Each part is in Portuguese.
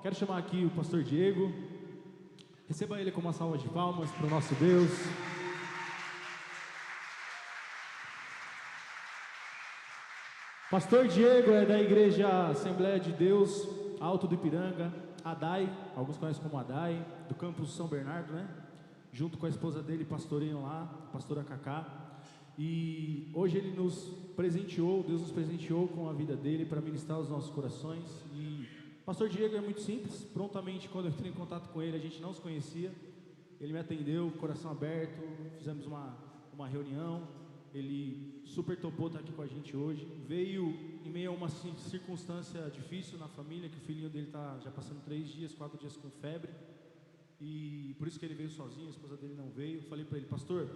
quero chamar aqui o pastor Diego. Receba ele com uma salva de palmas para o nosso Deus. Pastor Diego é da Igreja Assembleia de Deus, Alto do Ipiranga, ADAI, alguns conhecem como ADAI, do campus São Bernardo, né? Junto com a esposa dele, pastoreiam lá, a pastora Cacá. E hoje ele nos presenteou, Deus nos presenteou com a vida dele para ministrar os nossos corações. E pastor Diego é muito simples, prontamente quando eu entrei em contato com ele, a gente não se conhecia. Ele me atendeu, coração aberto, fizemos uma reunião. Ele super topou estar aqui com a gente hoje. Veio em meio a uma circunstância difícil na família, que o filhinho dele está já passando 4 dias com febre. E por isso que ele veio sozinho, a esposa dele não veio. Eu falei para ele, pastor,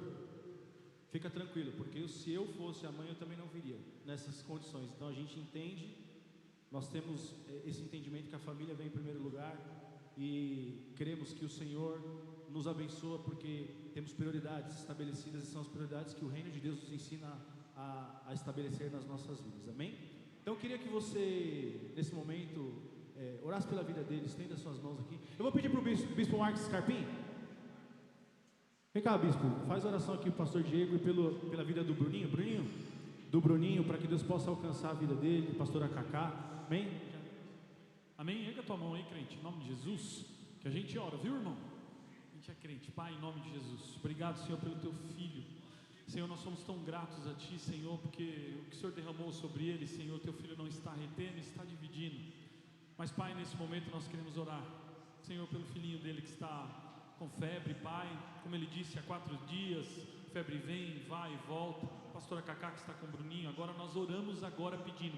fica tranquilo, porque se eu fosse a mãe, eu também não viria nessas condições. Então a gente entende, nós temos esse entendimento que a família vem em primeiro lugar. E queremos que o Senhor nos abençoe, porque temos prioridades estabelecidas, e são as prioridades que o reino de Deus nos ensina a estabelecer nas nossas vidas, amém? Então eu queria que você, nesse momento, orasse pela vida dele, estenda suas mãos aqui. Eu vou pedir para o bispo Marcos Scarpim. Vem cá, bispo, faz oração aqui para o pastor Diego e pela vida do Bruninho, para que Deus possa alcançar a vida dele, pastora Cacá, amém? Amém? Erga tua mão aí, crente, em nome de Jesus, que a gente ora, viu, irmão? A gente é crente. Pai, em nome de Jesus, obrigado, Senhor, pelo teu filho. Senhor, nós somos tão gratos a ti, Senhor, porque o que o Senhor derramou sobre ele, Senhor, teu filho não está retendo, está dividindo. Mas, Pai, nesse momento nós queremos orar, Senhor, pelo filhinho dele que está com febre, Pai, como ele disse, há 4 dias, febre vem, vai e volta. Pastora Cacá que está com o Bruninho, agora nós oramos agora pedindo,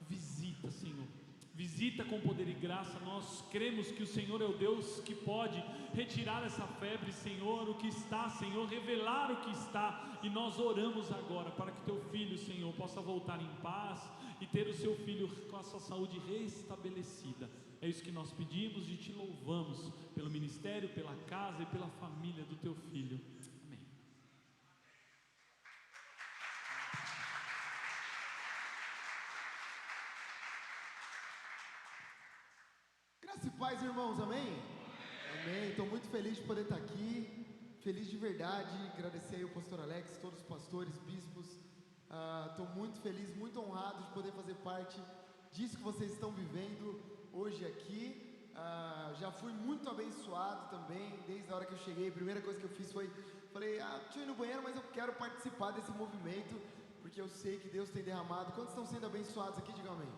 visita, Senhor. Visita com poder e graça. Nós cremos que o Senhor é o Deus que pode retirar essa febre, Senhor, o que está, Senhor, revelar o que está. E nós oramos agora para que teu filho, Senhor, possa voltar em paz e ter o seu filho com a sua saúde restabelecida. É isso que nós pedimos e te louvamos pelo ministério, pela casa e pela família do teu filho. Amém. Graça e paz, irmãos, amém? Amém, estou muito feliz de poder estar aqui, feliz de verdade, agradecer aí o pastor Alex, todos os pastores, bispos, estou muito feliz, muito honrado de poder fazer parte disso que vocês estão vivendo hoje aqui. Já fui muito abençoado também, desde a hora que eu cheguei, a primeira coisa que eu fiz foi, falei, deixa eu ir no banheiro, mas eu quero participar desse movimento, porque eu sei que Deus tem derramado. Quantos estão sendo abençoados aqui? Digam amém.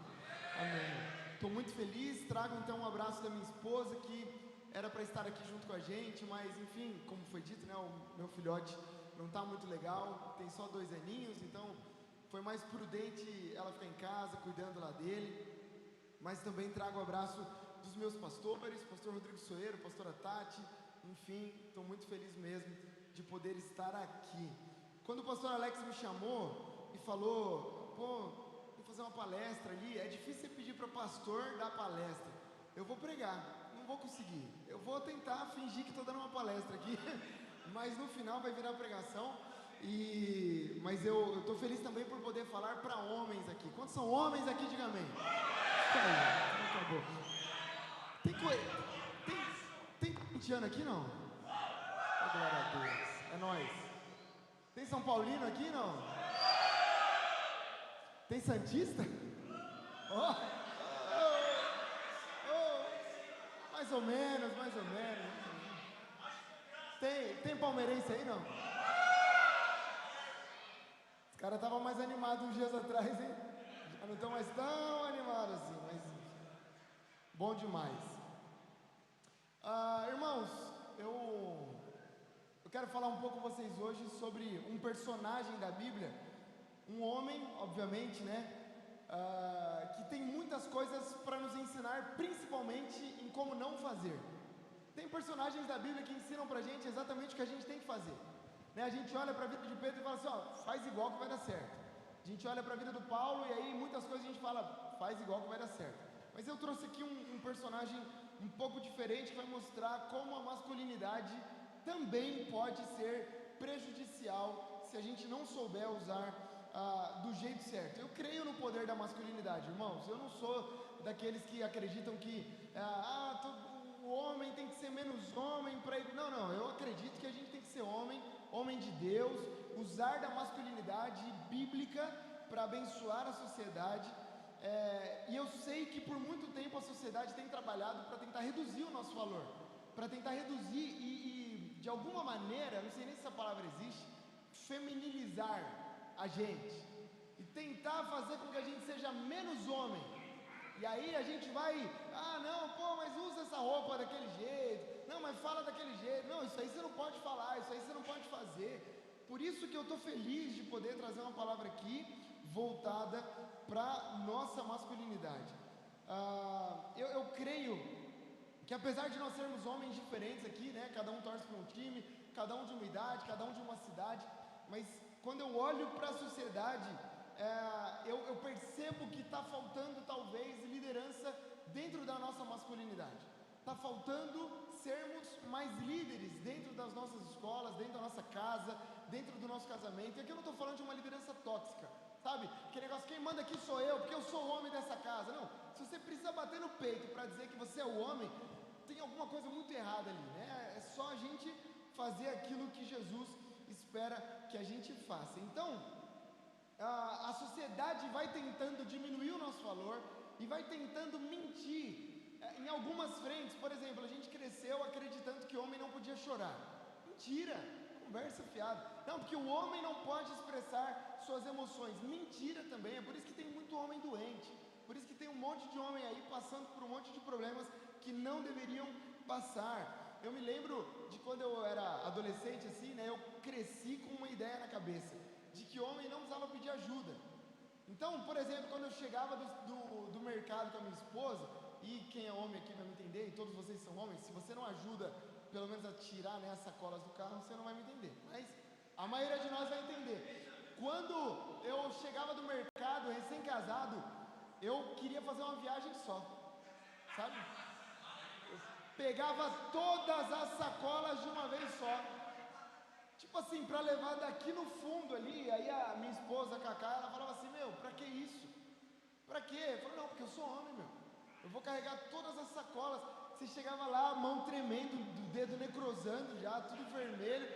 Amém. Estou muito feliz, trago então um abraço da minha esposa, que era para estar aqui junto com a gente, mas enfim, como foi dito, né, o meu filhote não está muito legal, tem só 2 aninhos, então foi mais prudente ela ficar em casa, cuidando lá dele. Mas também trago o abraço dos meus pastores, pastor Rodrigo Soeiro, pastora Tati, enfim, estou muito feliz mesmo de poder estar aqui. Quando o pastor Alex me chamou e falou, fazer uma palestra ali, é difícil você pedir para o pastor dar palestra. Eu vou pregar, não vou conseguir. Eu vou tentar fingir que estou dando uma palestra aqui, mas no final vai virar pregação. Mas eu estou feliz também por poder falar para homens aqui. Quantos são homens aqui? Diga amém. Acabou. Tem corintiano aqui não? Oh, glória a Deus, é nóis. Tem São Paulino aqui não? Tem santista? Mais ou menos. Tem palmeirense aí não? Os caras estavam mais animados uns dias atrás, hein? Já não estão mais tão animados assim, mas bom demais. Irmãos, eu quero falar um pouco com vocês hoje sobre um personagem da Bíblia, um homem, obviamente, né, que tem muitas coisas para nos ensinar, principalmente em como não fazer. Tem personagens da Bíblia que ensinam para a gente exatamente o que a gente tem que fazer, né? A gente olha para a vida de Pedro e fala assim, faz igual que vai dar certo. A gente olha para a vida do Paulo e aí muitas coisas a gente fala, faz igual que vai dar certo. Mas eu trouxe aqui um personagem um pouco diferente que vai mostrar como a masculinidade também pode ser prejudicial se a gente não souber usar do jeito certo. Eu creio no poder da masculinidade, irmãos. Eu não sou daqueles que acreditam que usar da masculinidade bíblica para abençoar a sociedade. E eu sei que por muito tempo a sociedade tem trabalhado para tentar reduzir o nosso valor, para tentar reduzir e de alguma maneira, não sei nem se essa palavra existe, feminilizar a gente e tentar fazer com que a gente seja menos homem. E aí a gente vai, não, pô, mas usa essa roupa daquele jeito, não, mas fala daquele jeito, não, isso aí você não pode falar, isso aí você não pode fazer. Por isso que eu estou feliz de poder trazer uma palavra aqui voltada para nossa masculinidade. Eu creio que apesar de nós sermos homens diferentes aqui, né, cada um torce para um time, cada um de uma idade, cada um de uma cidade, mas quando eu olho para a sociedade, eu percebo que está faltando talvez liderança dentro da nossa masculinidade. Está faltando sermos mais líderes dentro das nossas escolas, dentro da nossa casa, dentro do nosso casamento. E aqui eu não estou falando de uma liderança tóxica, sabe? Que negócio, quem manda aqui sou eu, porque eu sou o homem dessa casa. Não, se você precisa bater no peito para dizer que você é o homem, tem alguma coisa muito errada ali, né? É só a gente fazer aquilo que Jesus espera que a gente faça. Então, a sociedade vai tentando diminuir o nosso valor e vai tentando mentir em algumas frentes. Por exemplo, a gente cresceu acreditando que o homem não podia chorar. Mentira, conversa fiada. Não, porque o homem não pode expressar suas emoções. Mentira também, é por isso que tem muito homem doente, por isso que tem um monte de homem aí passando por um monte de problemas que não deveriam passar. Eu me lembro de quando eu era adolescente assim, né, eu cresci com uma ideia na cabeça de que homem não precisava pedir ajuda. Então, por exemplo, quando eu chegava do mercado com a minha esposa, e quem é homem aqui vai me entender, e todos vocês são homens, se você não ajuda pelo menos a tirar, né, as sacolas do carro, você não vai me entender, mas a maioria de nós vai entender. Quando eu chegava do mercado recém-casado, eu queria fazer uma viagem só, sabe? Eu pegava todas as sacolas de uma vez só, tipo assim, para levar daqui no fundo ali. Aí a minha esposa, a Cacá, ela falava assim: meu, pra que isso? Pra quê? Eu falei: não, porque eu sou homem, meu, eu vou carregar todas as sacolas. Você chegava lá, a mão tremendo, o dedo necrosando já, tudo vermelho,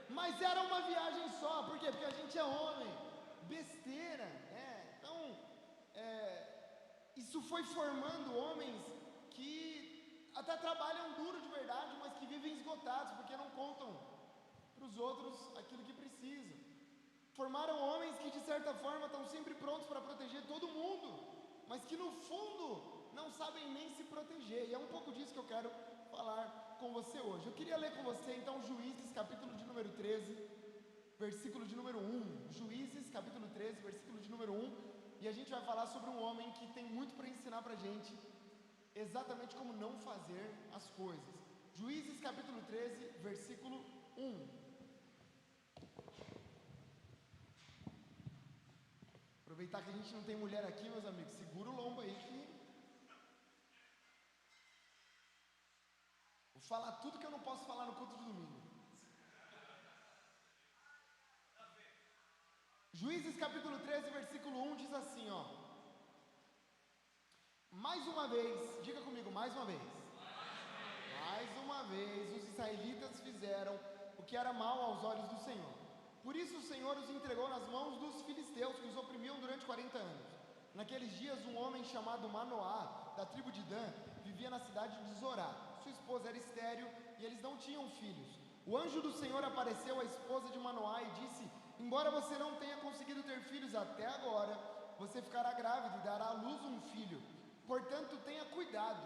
mas era uma viagem só. Por quê? Porque a gente é homem. Besteira, né? Então, isso foi formando homens que até trabalham duro de verdade, mas que vivem esgotados, porque não contam para os outros aquilo que precisam. Formaram homens que de certa forma estão sempre prontos para proteger todo mundo, mas que no fundo não sabem nem se proteger. E é um pouco disso que eu quero falar com você hoje. Eu queria ler com você então Juízes capítulo de número 13, versículo de número 1. Juízes capítulo 13, versículo de número 1. E a gente vai falar sobre um homem que tem muito para ensinar para a gente exatamente como não fazer as coisas. Juízes capítulo 13, versículo 1. Aproveitar que a gente não tem mulher aqui, meus amigos, segura o lombo aí que vou falar tudo que eu não posso falar no culto de domingo. Juízes capítulo 13, versículo 1 diz assim, ó: mais uma vez, diga comigo, mais uma vez. Mais uma vez os israelitas fizeram o que era mal aos olhos do Senhor. Por isso o Senhor os entregou nas mãos dos filisteus, que os oprimiam durante 40 anos. Naqueles dias um homem chamado Manoá, da tribo de Dan, vivia na cidade de Zorá. Sua esposa era estéril e eles não tinham filhos. O anjo do Senhor apareceu à esposa de Manoá e disse: embora você não tenha conseguido ter filhos até agora, você ficará grávida e dará à luz um filho. Portanto, tenha cuidado,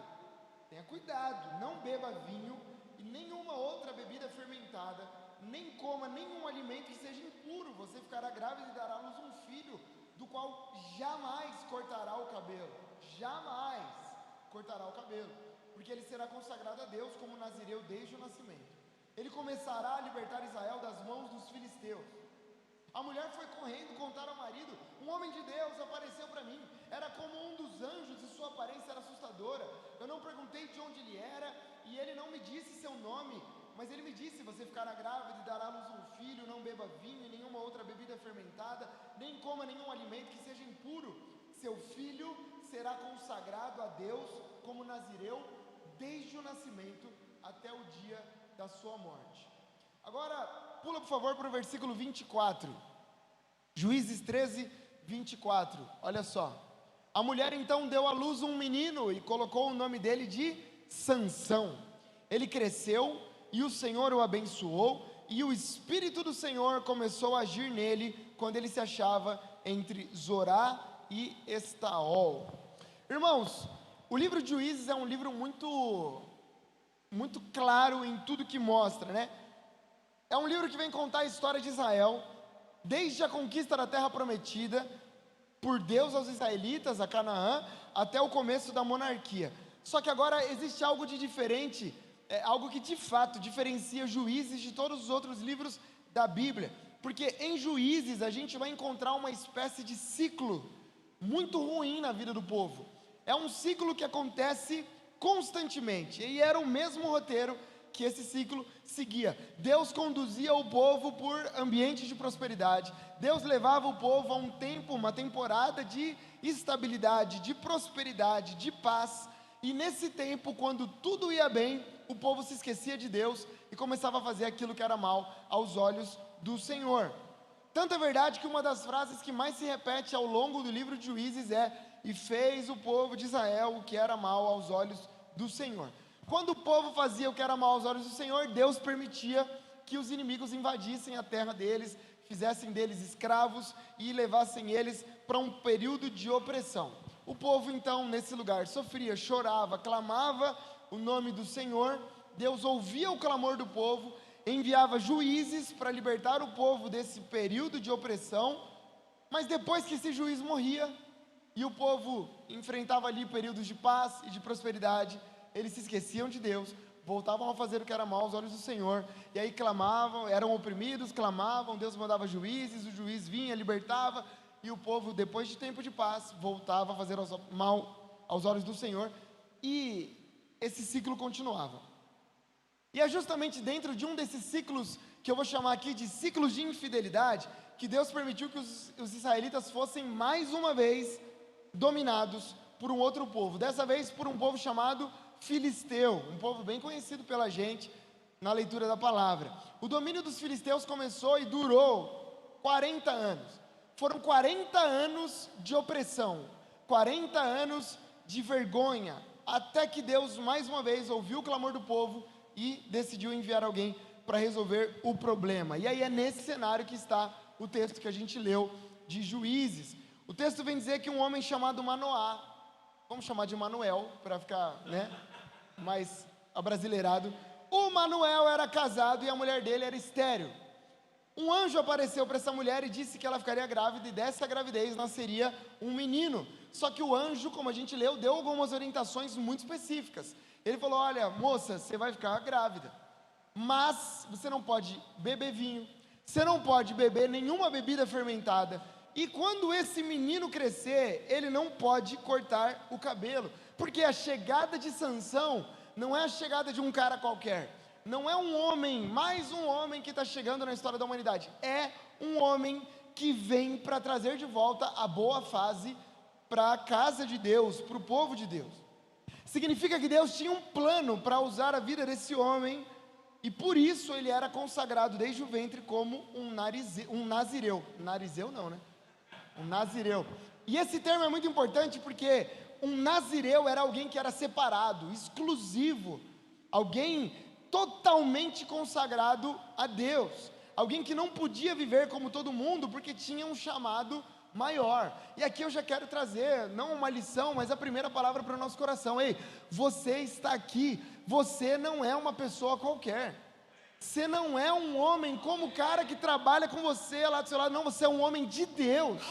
não beba vinho e nenhuma outra bebida fermentada, nem coma nenhum alimento que seja impuro. Você ficará grávida e dará à luz um filho, do qual jamais cortará o cabelo. Jamais cortará o cabelo, porque ele será consagrado a Deus como nazireu desde o nascimento. Ele começará a libertar Israel das mãos dos filisteus. A mulher foi correndo contar ao marido: um homem de Deus apareceu para mim, era como um dos anjos e sua aparência era assustadora. Eu não perguntei de onde ele era e ele não me disse seu nome, mas ele me disse: você ficará grávida e dará à luz um filho. Não beba vinho e nenhuma outra bebida fermentada, nem coma nenhum alimento que seja impuro. Seu filho será consagrado a Deus como nazireu desde o nascimento até o dia da sua morte. Agora, pula por favor para o versículo 24. Juízes 13, 24. Olha só. A mulher então deu à luz um menino e colocou o nome dele de Sansão. Ele cresceu e o Senhor o abençoou, e o Espírito do Senhor começou a agir nele quando ele se achava entre Zorá e Estaol. Irmãos, o livro de Juízes é um livro muito claro em tudo que mostra, né? É um livro que vem contar a história de Israel, desde a conquista da terra prometida, por Deus aos israelitas, a Canaã, até o começo da monarquia. Só que agora existe algo de diferente, algo que de fato diferencia Juízes de todos os outros livros da Bíblia, porque em Juízes a gente vai encontrar uma espécie de ciclo muito ruim na vida do povo. É um ciclo que acontece constantemente, e era o mesmo roteiro que esse ciclo seguia. Deus conduzia o povo por ambientes de prosperidade, Deus levava o povo a um tempo, uma temporada de estabilidade, de prosperidade, de paz, e nesse tempo, quando tudo ia bem, o povo se esquecia de Deus e começava a fazer aquilo que era mal aos olhos do Senhor. Tanto é verdade que uma das frases que mais se repete ao longo do livro de Juízes é: e fez o povo de Israel o que era mal aos olhos do Senhor. Quando o povo fazia o que era mal aos olhos do Senhor, Deus permitia que os inimigos invadissem a terra deles, fizessem deles escravos e levassem eles para um período de opressão. O povo então nesse lugar sofria, chorava, clamava o nome do Senhor. Deus ouvia o clamor do povo, enviava juízes para libertar o povo desse período de opressão, mas depois que esse juiz morria e o povo enfrentava ali períodos de paz e de prosperidade, eles se esqueciam de Deus, voltavam a fazer o que era mal aos olhos do Senhor, e aí clamavam, eram oprimidos, clamavam, Deus mandava juízes, o juiz vinha, libertava, e o povo, depois de tempo de paz, voltava a fazer mal aos olhos do Senhor, e esse ciclo continuava. E é justamente dentro de um desses ciclos, que eu vou chamar aqui de ciclos de infidelidade, que Deus permitiu que os israelitas fossem mais uma vez dominados por um outro povo, dessa vez por um povo chamado filisteu, um povo bem conhecido pela gente na leitura da palavra. O domínio dos filisteus começou e durou 40 anos. Foram 40 anos de opressão, 40 anos de vergonha, até que Deus mais uma vez ouviu o clamor do povo e decidiu enviar alguém para resolver o problema. E aí é nesse cenário que está o texto que a gente leu de Juízes. O texto vem dizer que um homem chamado Manoá, vamos chamar de Manuel, para ficar, mais abrasileirado, o Manuel era casado e a mulher dele era estéril. Um anjo apareceu para essa mulher e disse que ela ficaria grávida, e dessa gravidez nasceria um menino. Só que o anjo, como a gente leu, deu algumas orientações muito específicas. Ele falou: olha, moça, você vai ficar grávida, mas você não pode beber vinho, você não pode beber nenhuma bebida fermentada, e quando esse menino crescer, ele não pode cortar o cabelo, porque a chegada de Sansão não é a chegada de um cara qualquer, não é um homem, mais um homem que está chegando na história da humanidade, é um homem que vem para trazer de volta a boa fase para a casa de Deus, para o povo de Deus. Significa que Deus tinha um plano para usar a vida desse homem, e por isso ele era consagrado desde o ventre como um nazireu. Narizeu não, né? Um nazireu. E esse termo é muito importante porque um nazireu era alguém que era separado, exclusivo, alguém totalmente consagrado a Deus, alguém que não podia viver como todo mundo porque tinha um chamado maior. E aqui eu já quero trazer, não uma lição, mas a primeira palavra para o nosso coração. Ei, você está aqui, você não é uma pessoa qualquer, você não é um homem como o cara que trabalha com você lá do seu lado, não, você é um homem de Deus,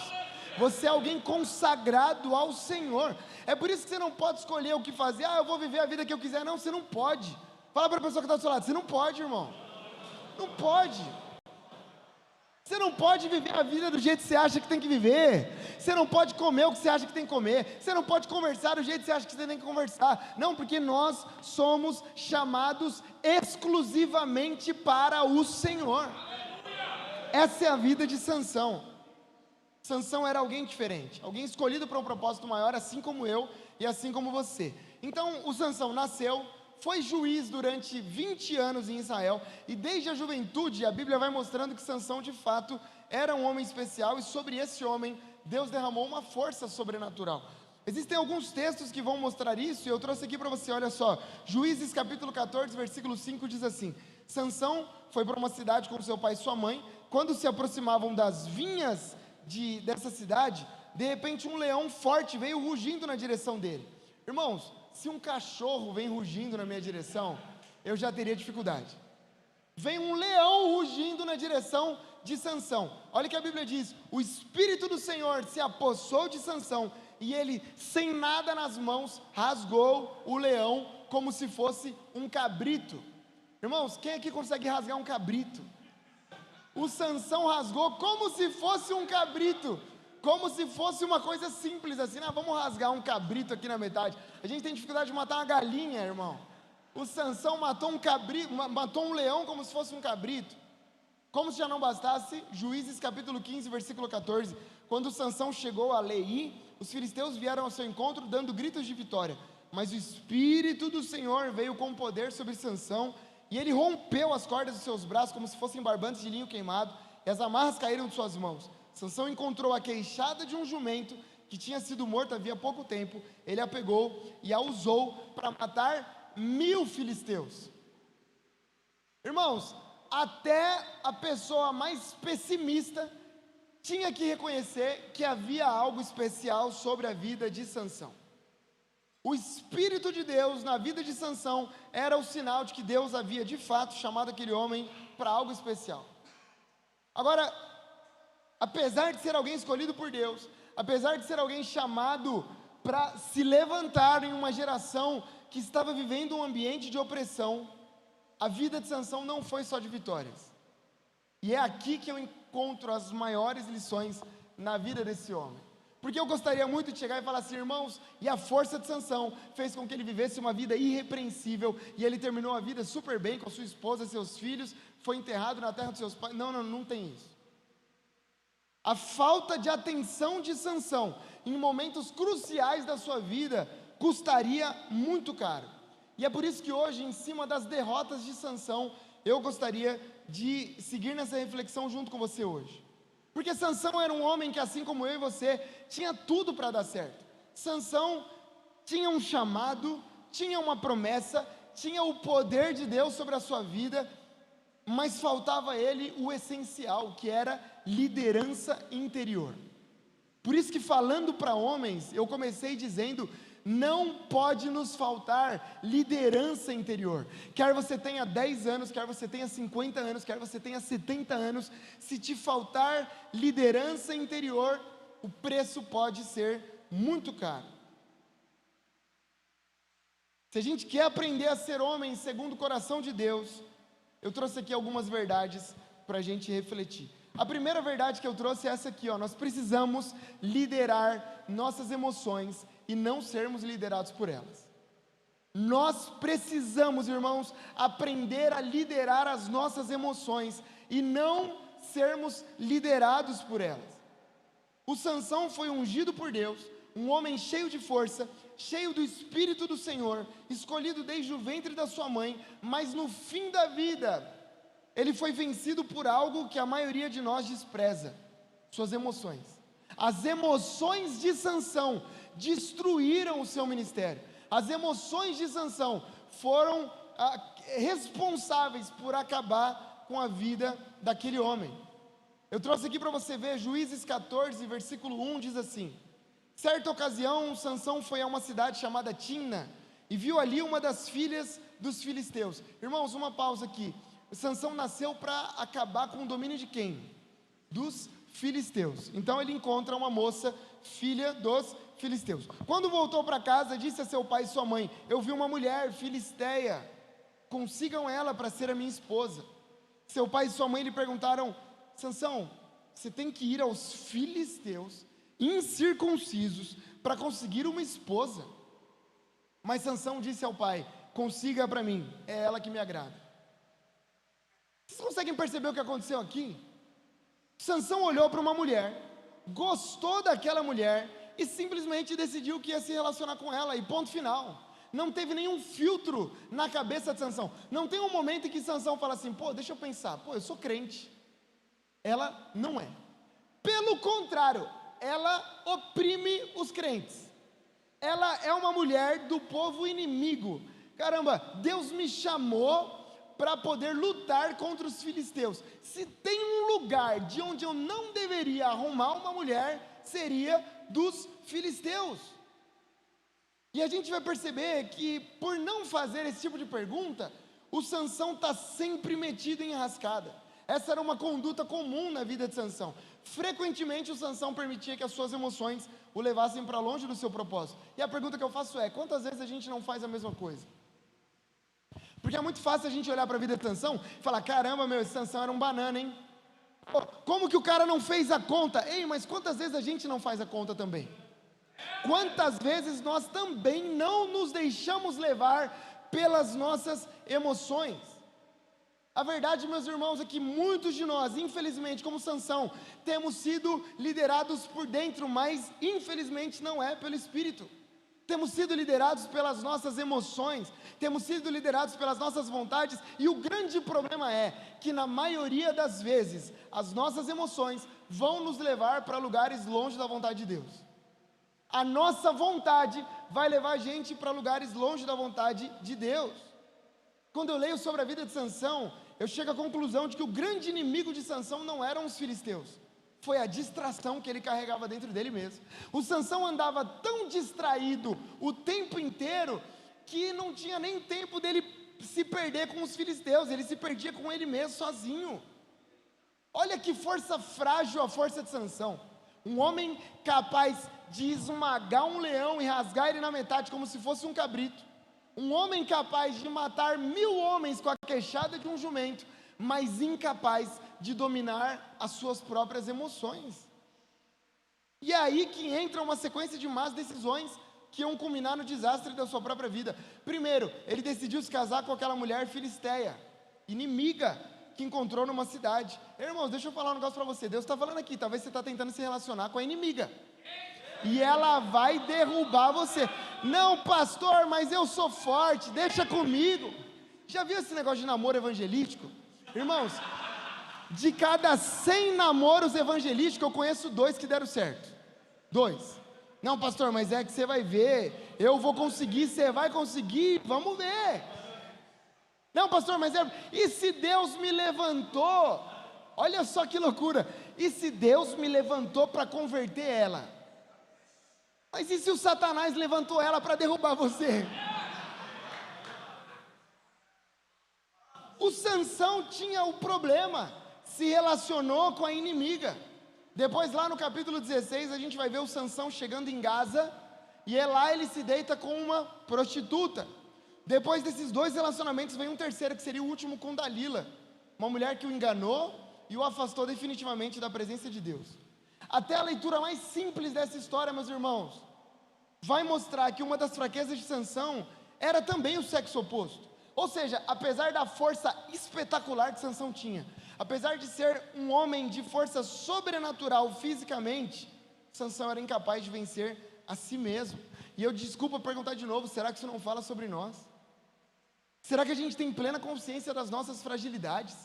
você é alguém consagrado ao Senhor. É por isso que você não pode escolher o que fazer. Eu vou viver a vida que eu quiser. Não, você não pode. Fala para a pessoa que está do seu lado: você não pode, irmão, não pode. Você não pode viver a vida do jeito que você acha que tem que viver. Você não pode comer o que você acha que tem que comer. Você não pode conversar do jeito que você acha que você tem que conversar. Não, porque nós somos chamados exclusivamente para o Senhor. Essa é a vida de Sansão. Sansão era alguém diferente, alguém escolhido para um propósito maior, assim como eu e assim como você. Então o Sansão nasceu, foi juiz durante 20 anos em Israel, e desde a juventude a Bíblia vai mostrando que Sansão de fato era um homem especial, e sobre esse homem Deus derramou uma força sobrenatural. Existem alguns textos que vão mostrar isso, e eu trouxe aqui para você, olha só. Juízes capítulo 14, versículo 5 diz assim: Sansão foi para uma cidade com seu pai e sua mãe. Quando se aproximavam das vinhas dessa cidade, de repente um leão forte veio rugindo na direção dele. Irmãos, se um cachorro vem rugindo na minha direção, eu já teria dificuldade. Vem um leão rugindo na direção de Sansão. Olha o que a Bíblia diz: o Espírito do Senhor se apossou de Sansão, e ele, sem nada nas mãos, rasgou o leão como se fosse um cabrito. Irmãos, quem aqui consegue rasgar um cabrito? O Sansão rasgou como se fosse um cabrito, como se fosse uma coisa simples assim. Vamos rasgar um cabrito aqui na metade. A gente tem dificuldade de matar uma galinha, irmão. O Sansão matou um cabrito, matou um leão como se fosse um cabrito. Como se já não bastasse, Juízes capítulo 15, versículo 14, quando Sansão chegou a Leí, os filisteus vieram ao seu encontro dando gritos de vitória, mas o Espírito do Senhor veio com poder sobre Sansão, e ele rompeu as cordas dos seus braços como se fossem barbantes de linho queimado, e as amarras caíram de suas mãos. Sansão encontrou a queixada de um jumento que tinha sido morto havia pouco tempo. Ele a pegou e a usou para matar 1000 filisteus. Irmãos, até a pessoa mais pessimista tinha que reconhecer que havia algo especial sobre a vida de Sansão. O Espírito de Deus na vida de Sansão era o sinal de que Deus havia de fato chamado aquele homem para algo especial. Agora, apesar de ser alguém escolhido por Deus, apesar de ser alguém chamado para se levantar em uma geração que estava vivendo um ambiente de opressão, a vida de Sansão não foi só de vitórias. E é aqui que eu encontro as maiores lições na vida desse homem. Porque eu gostaria muito de chegar e falar assim: irmãos, e a força de Sansão fez com que ele vivesse uma vida irrepreensível, e ele terminou a vida super bem com a sua esposa, seus filhos, foi enterrado na terra dos seus pais. Não tem isso. A falta de atenção de Sansão em momentos cruciais da sua vida custaria muito caro. E é por isso que hoje, em cima das derrotas de Sansão, eu gostaria de seguir nessa reflexão junto com você hoje. Porque Sansão era um homem que, assim como eu e você, tinha tudo para dar certo. Sansão tinha um chamado, tinha uma promessa, tinha o poder de Deus sobre a sua vida, mas faltava a ele o essencial, que era liderança interior. Por isso que, falando para homens, eu comecei dizendo: não pode nos faltar liderança interior. Quer você tenha 10 anos, quer você tenha 50 anos, quer você tenha 70 anos, se te faltar liderança interior, o preço pode ser muito caro. Se a gente quer aprender a ser homem segundo o coração de Deus, eu trouxe aqui algumas verdades para a gente refletir. A primeira verdade que eu trouxe é essa aqui, nós precisamos liderar nossas emoções e não sermos liderados por elas. Nós precisamos, irmãos, aprender a liderar as nossas emoções e não sermos liderados por elas. O Sansão foi ungido por Deus, um homem cheio de força, cheio do Espírito do Senhor, escolhido desde o ventre da sua mãe, mas no fim da vida, ele foi vencido por algo que a maioria de nós despreza: suas emoções. As emoções de Sansão destruíram o seu ministério. As emoções de Sansão foram responsáveis por acabar com a vida daquele homem. Eu trouxe aqui para você ver, Juízes 14, versículo 1 diz assim: certa ocasião, Sansão foi a uma cidade chamada Timna e viu ali uma das filhas dos filisteus. Irmãos, uma pausa aqui. Sansão nasceu para acabar com o domínio de quem? Dos filisteus. Então ele encontra uma moça, filha dos filisteus. Quando voltou para casa, disse a seu pai e sua mãe: eu vi uma mulher filisteia, consigam ela para ser a minha esposa. Seu pai e sua mãe lhe perguntaram: Sansão, você tem que ir aos filisteus incircuncisos para conseguir uma esposa. Mas Sansão disse ao pai: consiga para mim, é ela que me agrada. Vocês conseguem perceber o que aconteceu aqui? Sansão olhou para uma mulher, gostou daquela mulher e simplesmente decidiu que ia se relacionar com ela, e ponto final. Não teve nenhum filtro na cabeça de Sansão. Não tem um momento em que Sansão fala assim, pô, deixa eu pensar, pô, eu sou crente. Ela não é. Pelo contrário, ela oprime os crentes. Ela é uma mulher do povo inimigo. Caramba, Deus me chamou para poder lutar contra os filisteus. Se tem um lugar de onde eu não deveria arrumar uma mulher, seria dos filisteus. E a gente vai perceber que, por não fazer esse tipo de pergunta, o Sansão está sempre metido em enrascada. Essa era uma conduta comum na vida de Sansão. Frequentemente o Sansão permitia que as suas emoções o levassem para longe do seu propósito. E a pergunta que eu faço é, quantas vezes a gente não faz a mesma coisa? Porque é muito fácil a gente olhar para a vida de Sansão e falar, caramba, esse Sansão era um banana, hein? Pô, como que o cara não fez a conta? Ei, mas quantas vezes a gente não faz a conta também? Quantas vezes nós também não nos deixamos levar pelas nossas emoções? A verdade, meus irmãos, é que muitos de nós, infelizmente, como Sansão, temos sido liderados por dentro, mas infelizmente não é pelo Espírito. Temos sido liderados pelas nossas emoções, temos sido liderados pelas nossas vontades, e o grande problema é que na maioria das vezes, as nossas emoções vão nos levar para lugares longe da vontade de Deus. A nossa vontade vai levar a gente para lugares longe da vontade de Deus. Quando eu leio sobre a vida de Sansão, eu chego à conclusão de que o grande inimigo de Sansão não eram os filisteus, foi a distração que ele carregava dentro dele mesmo. O Sansão andava tão distraído o tempo inteiro, que não tinha nem tempo dele se perder com os filisteus, ele se perdia com ele mesmo, sozinho. Olha que força frágil a força de Sansão. Um homem capaz de esmagar um leão e rasgar ele na metade como se fosse um cabrito. Um homem capaz de matar 1000 homens com a queixada de um jumento, mas incapaz de dominar as suas próprias emoções. E é aí que entra uma sequência de más decisões que iam culminar no desastre da sua própria vida. Primeiro, ele decidiu se casar com aquela mulher filisteia, inimiga, que encontrou numa cidade. Irmãos, deixa eu falar um negócio para você. Deus está falando aqui, talvez você está tentando se relacionar com a inimiga, e ela vai derrubar você. Não, pastor, mas eu sou forte, deixa comigo. Já viu esse negócio de namoro evangelístico? Irmãos, de cada 100 namoros evangelísticos, eu conheço 2 que deram certo. 2. Não, pastor, mas é que você vai ver, eu vou conseguir, você vai conseguir, vamos ver. Não, pastor, mas e se Deus me levantou? Olha só que loucura. E se Deus me levantou para converter ela? Mas e se o Satanás levantou ela para derrubar você? O Sansão tinha o problema, se relacionou com a inimiga. Depois lá no capítulo 16 a gente vai ver o Sansão chegando em Gaza, e lá ele se deita com uma prostituta. Depois desses 2 relacionamentos vem um terceiro, que seria o último, com Dalila, uma mulher que o enganou e o afastou definitivamente da presença de Deus. Até a leitura mais simples dessa história, meus irmãos, vai mostrar que uma das fraquezas de Sansão era também o sexo oposto. Ou seja, apesar da força espetacular que Sansão tinha, apesar de ser um homem de força sobrenatural fisicamente, Sansão era incapaz de vencer a si mesmo. E eu, desculpa perguntar de novo, será que isso não fala sobre nós? Será que a gente tem plena consciência das nossas fragilidades?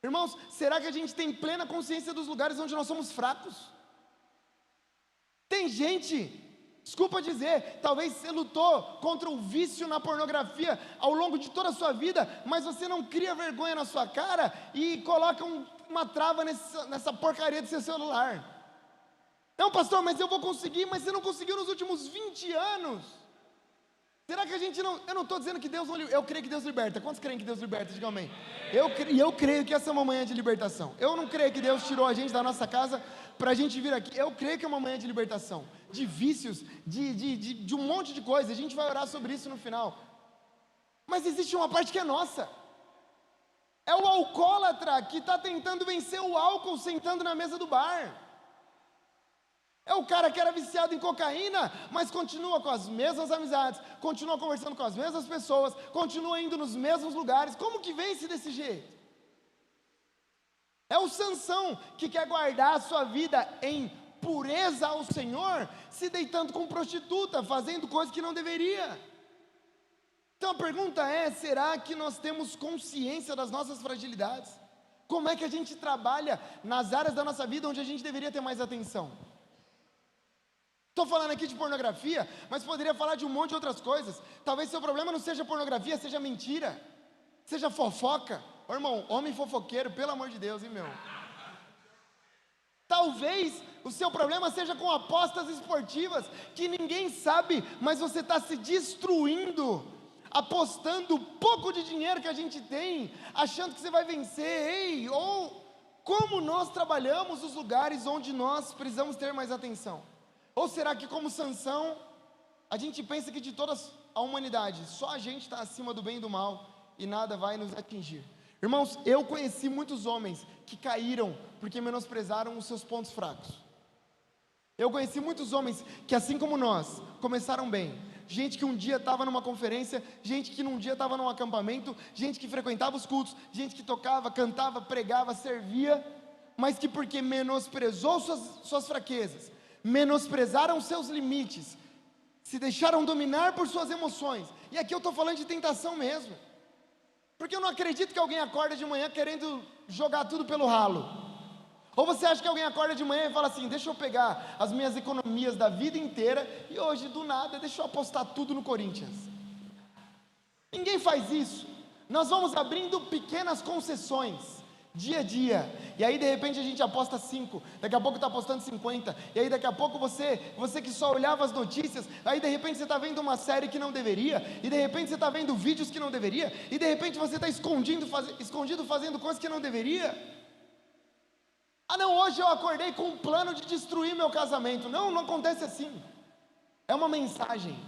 Irmãos, será que a gente tem plena consciência dos lugares onde nós somos fracos? Tem gente, desculpa dizer, talvez você lutou contra o vício na pornografia ao longo de toda a sua vida, mas você não cria vergonha na sua cara e coloca uma trava nessa porcaria de seu celular. Não, pastor, mas eu vou conseguir, mas você não conseguiu nos últimos 20 anos. Será que a gente não... Eu não estou dizendo que Deus não... Eu creio que Deus liberta. Quantos creem que Deus liberta? Digam amém. Eu creio que essa é uma manhã de libertação. Eu não creio que Deus tirou a gente da nossa casa para a gente vir aqui. Eu creio que é uma manhã de libertação, de vícios, de um monte de coisa. A gente vai orar sobre isso no final. Mas existe uma parte que é nossa. É o alcoólatra que está tentando vencer o álcool sentando na mesa do bar. É o cara que era viciado em cocaína, mas continua com as mesmas amizades, continua conversando com as mesmas pessoas, continua indo nos mesmos lugares. Como que vence desse jeito? É o Sansão que quer guardar a sua vida em pureza ao Senhor, se deitando com prostituta, fazendo coisas que não deveria. Então a pergunta é: será que nós temos consciência das nossas fragilidades? Como é que a gente trabalha nas áreas da nossa vida onde a gente deveria ter mais atenção? Estou falando aqui de pornografia, mas poderia falar de um monte de outras coisas. Talvez seu problema não seja pornografia, seja mentira, seja fofoca. Ô, irmão, homem fofoqueiro, pelo amor de Deus, hein, meu? Talvez o seu problema seja com apostas esportivas, que ninguém sabe, mas você está se destruindo, apostando pouco de dinheiro que a gente tem, achando que você vai vencer. Ei, ou como nós trabalhamos os lugares onde nós precisamos ter mais atenção? Ou será que, como Sansão, a gente pensa que de toda a humanidade, só a gente está acima do bem e do mal, e nada vai nos atingir? Irmãos, eu conheci muitos homens que caíram porque menosprezaram os seus pontos fracos. Eu conheci muitos homens que, assim como nós, começaram bem. Gente que um dia estava numa conferência, gente que num dia estava num acampamento, gente que frequentava os cultos, gente que tocava, cantava, pregava, servia, mas que porque menosprezou suas fraquezas, menosprezaram seus limites, se deixaram dominar por suas emoções. E aqui eu estou falando de tentação mesmo, porque eu não acredito que alguém acorda de manhã querendo jogar tudo pelo ralo. Ou você acha que alguém acorda de manhã e fala assim: deixa eu pegar as minhas economias da vida inteira e hoje do nada deixa eu apostar tudo no Corinthians? Ninguém faz isso. Nós vamos abrindo pequenas concessões dia a dia, e aí de repente a gente aposta 5, daqui a pouco está apostando 50, e aí daqui a pouco você que só olhava as notícias, aí de repente você está vendo uma série que não deveria, e de repente você está vendo vídeos que não deveria, e de repente você está escondido fazendo coisas que não deveria. Ah não, hoje eu acordei com um plano de destruir meu casamento. Não, não acontece assim. É uma mensagem,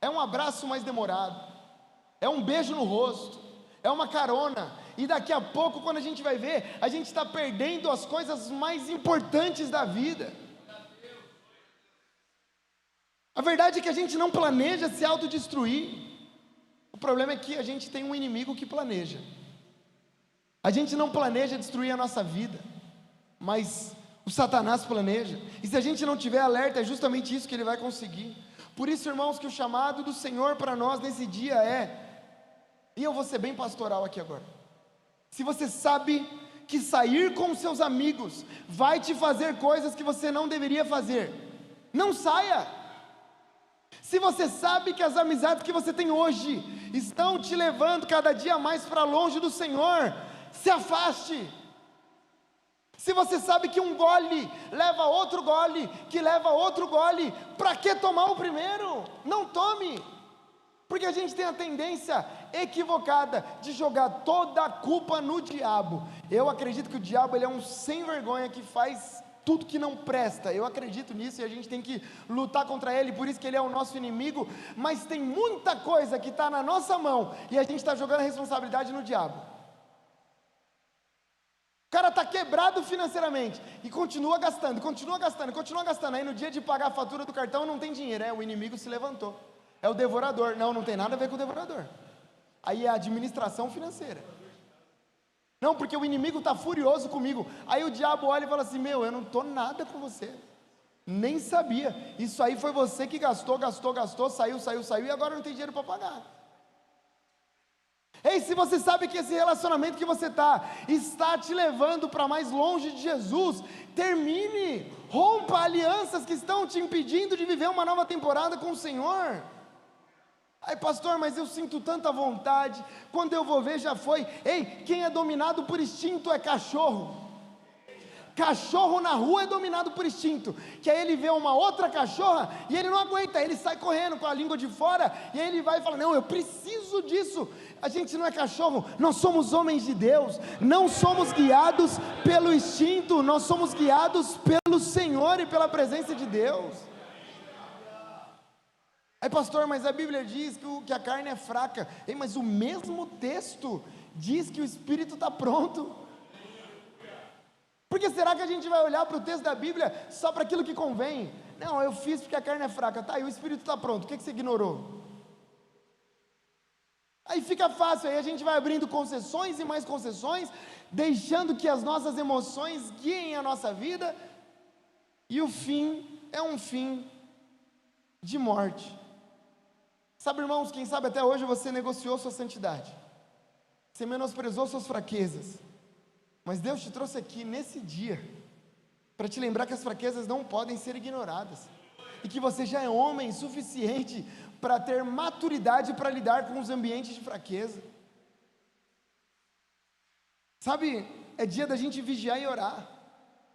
é um abraço mais demorado, é um beijo no rosto, é uma carona, e daqui a pouco, quando a gente vai ver, a gente está perdendo as coisas mais importantes da vida. A verdade é que a gente não planeja se autodestruir. O problema é que a gente tem um inimigo que planeja. A gente não planeja destruir a nossa vida, mas o Satanás planeja, e se a gente não tiver alerta, é justamente isso que ele vai conseguir. Por isso, irmãos, que o chamado do Senhor para nós nesse dia e eu vou ser bem pastoral aqui agora, se você sabe que sair com seus amigos vai te fazer coisas que você não deveria fazer, não saia. Se você sabe que as amizades que você tem hoje estão te levando cada dia mais para longe do Senhor, se afaste. Se você sabe que um gole leva outro gole, que leva outro gole, para que tomar o primeiro? Não tome, porque a gente tem a tendência equivocada de jogar toda a culpa no diabo. Eu acredito que o diabo ele é um sem vergonha que faz tudo que não presta. Eu acredito nisso e a gente tem que lutar contra ele, por isso que ele é o nosso inimigo. Mas tem muita coisa que está na nossa mão e a gente está jogando a responsabilidade no diabo. O cara está quebrado financeiramente e continua gastando, aí no dia de pagar a fatura do cartão não tem dinheiro, o inimigo se levantou, é o devorador. Não tem nada a ver com o devorador, aí é a administração financeira. Não, porque o inimigo está furioso comigo, aí o diabo olha e fala assim: eu não estou nada com você, nem sabia, isso aí foi você que gastou, saiu, e agora não tem dinheiro para pagar. Ei, se você sabe que esse relacionamento que você está te levando para mais longe de Jesus, termine, rompa alianças que estão te impedindo de viver uma nova temporada com o Senhor. Ai pastor, mas eu sinto tanta vontade, quando eu vou ver já foi. Ei, quem é dominado por instinto é cachorro. Cachorro na rua é dominado por instinto, que aí ele vê uma outra cachorra e ele não aguenta, ele sai correndo com a língua de fora, e aí ele vai e fala: não, eu preciso disso. A gente não é cachorro, nós somos homens de Deus, não somos guiados pelo instinto, nós somos guiados pelo Senhor e pela presença de Deus. Aí pastor, mas a Bíblia diz que a carne é fraca. Ei, mas o mesmo texto diz que o espírito está pronto. Porque será que a gente vai olhar para o texto da Bíblia só para aquilo que convém? Não, eu fiz porque a carne é fraca, tá, e o espírito está pronto, o que você ignorou? Aí fica fácil, aí a gente vai abrindo concessões e mais concessões, deixando que as nossas emoções guiem a nossa vida, e o fim é um fim de morte. Sabe, irmãos, quem sabe até hoje você negociou sua santidade, você menosprezou suas fraquezas, mas Deus te trouxe aqui nesse dia para te lembrar que as fraquezas não podem ser ignoradas, e que você já é homem suficiente para ter maturidade para lidar com os ambientes de fraqueza. Sabe, é dia da gente vigiar e orar,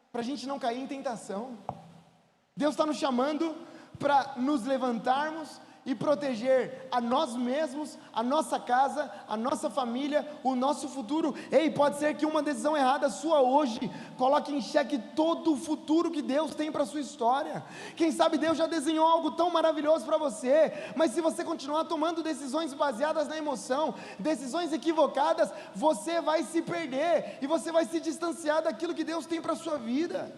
para a gente não cair em tentação. Deus está nos chamando para nos levantarmos e proteger a nós mesmos, a nossa casa, a nossa família, o nosso futuro. Ei, pode ser que uma decisão errada sua hoje coloque em xeque todo o futuro que Deus tem para a sua história. Quem sabe Deus já desenhou algo tão maravilhoso para você, mas se você continuar tomando decisões baseadas na emoção, decisões equivocadas, você vai se perder, e você vai se distanciar daquilo que Deus tem para a sua vida.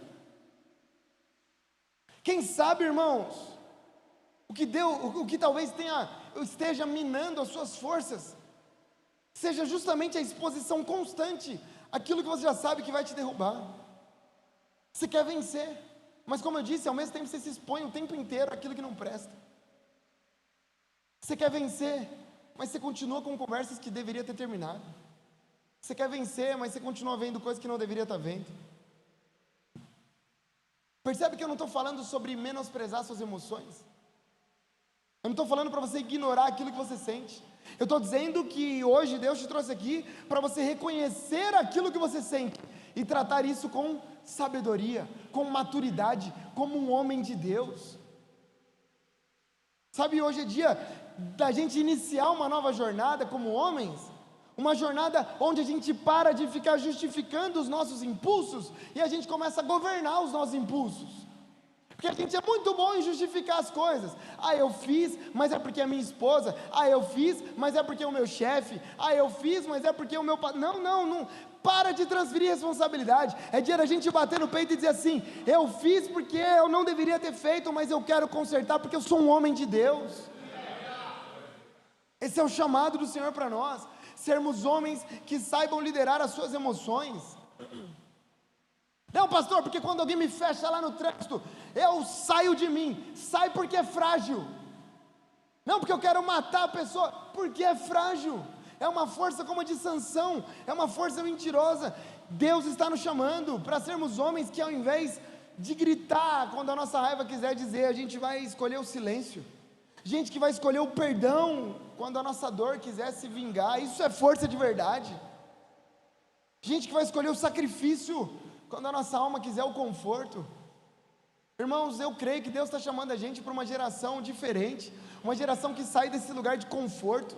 Quem sabe, irmãos, o que talvez esteja minando as suas forças, seja justamente a exposição constante àquilo que você já sabe que vai te derrubar. Você quer vencer, mas como eu disse, ao mesmo tempo você se expõe o tempo inteiro àquilo que não presta. Você quer vencer, mas você continua com conversas que deveria ter terminado. Você quer vencer, mas você continua vendo coisas que não deveria estar vendo. Percebe que eu não estou falando sobre menosprezar suas emoções. Eu não estou falando para você ignorar aquilo que você sente. Eu estou dizendo que hoje Deus te trouxe aqui para você reconhecer aquilo que você sente e tratar isso com sabedoria, com maturidade, como um homem de Deus. Sabe, hoje é dia da gente iniciar uma nova jornada como homens, uma jornada onde a gente para de ficar justificando os nossos impulsos e a gente começa a governar os nossos impulsos. Porque a gente é muito bom em justificar as coisas. Eu fiz, mas é porque é minha esposa. Eu fiz, mas é porque é o meu chefe. Eu fiz, mas é porque é o meu pai. Não. Para de transferir responsabilidade. É dia da gente bater no peito e dizer assim: eu fiz porque eu não deveria ter feito, mas eu quero consertar porque eu sou um homem de Deus. Esse é o chamado do Senhor para nós. Sermos homens que saibam liderar as suas emoções. Não, pastor, porque quando alguém me fecha lá no trânsito, eu saio de mim. Sai porque é frágil. Não, porque eu quero matar a pessoa, porque é frágil. É uma força como a de Sansão, é uma força mentirosa. Deus está nos chamando para sermos homens que, ao invés de gritar quando a nossa raiva quiser dizer, a gente vai escolher o silêncio. Gente que vai escolher o perdão quando a nossa dor quiser se vingar. Isso é força de verdade. Gente que vai escolher o sacrifício quando a nossa alma quiser o conforto. Irmãos, eu creio que Deus está chamando a gente para uma geração diferente, uma geração que sai desse lugar de conforto,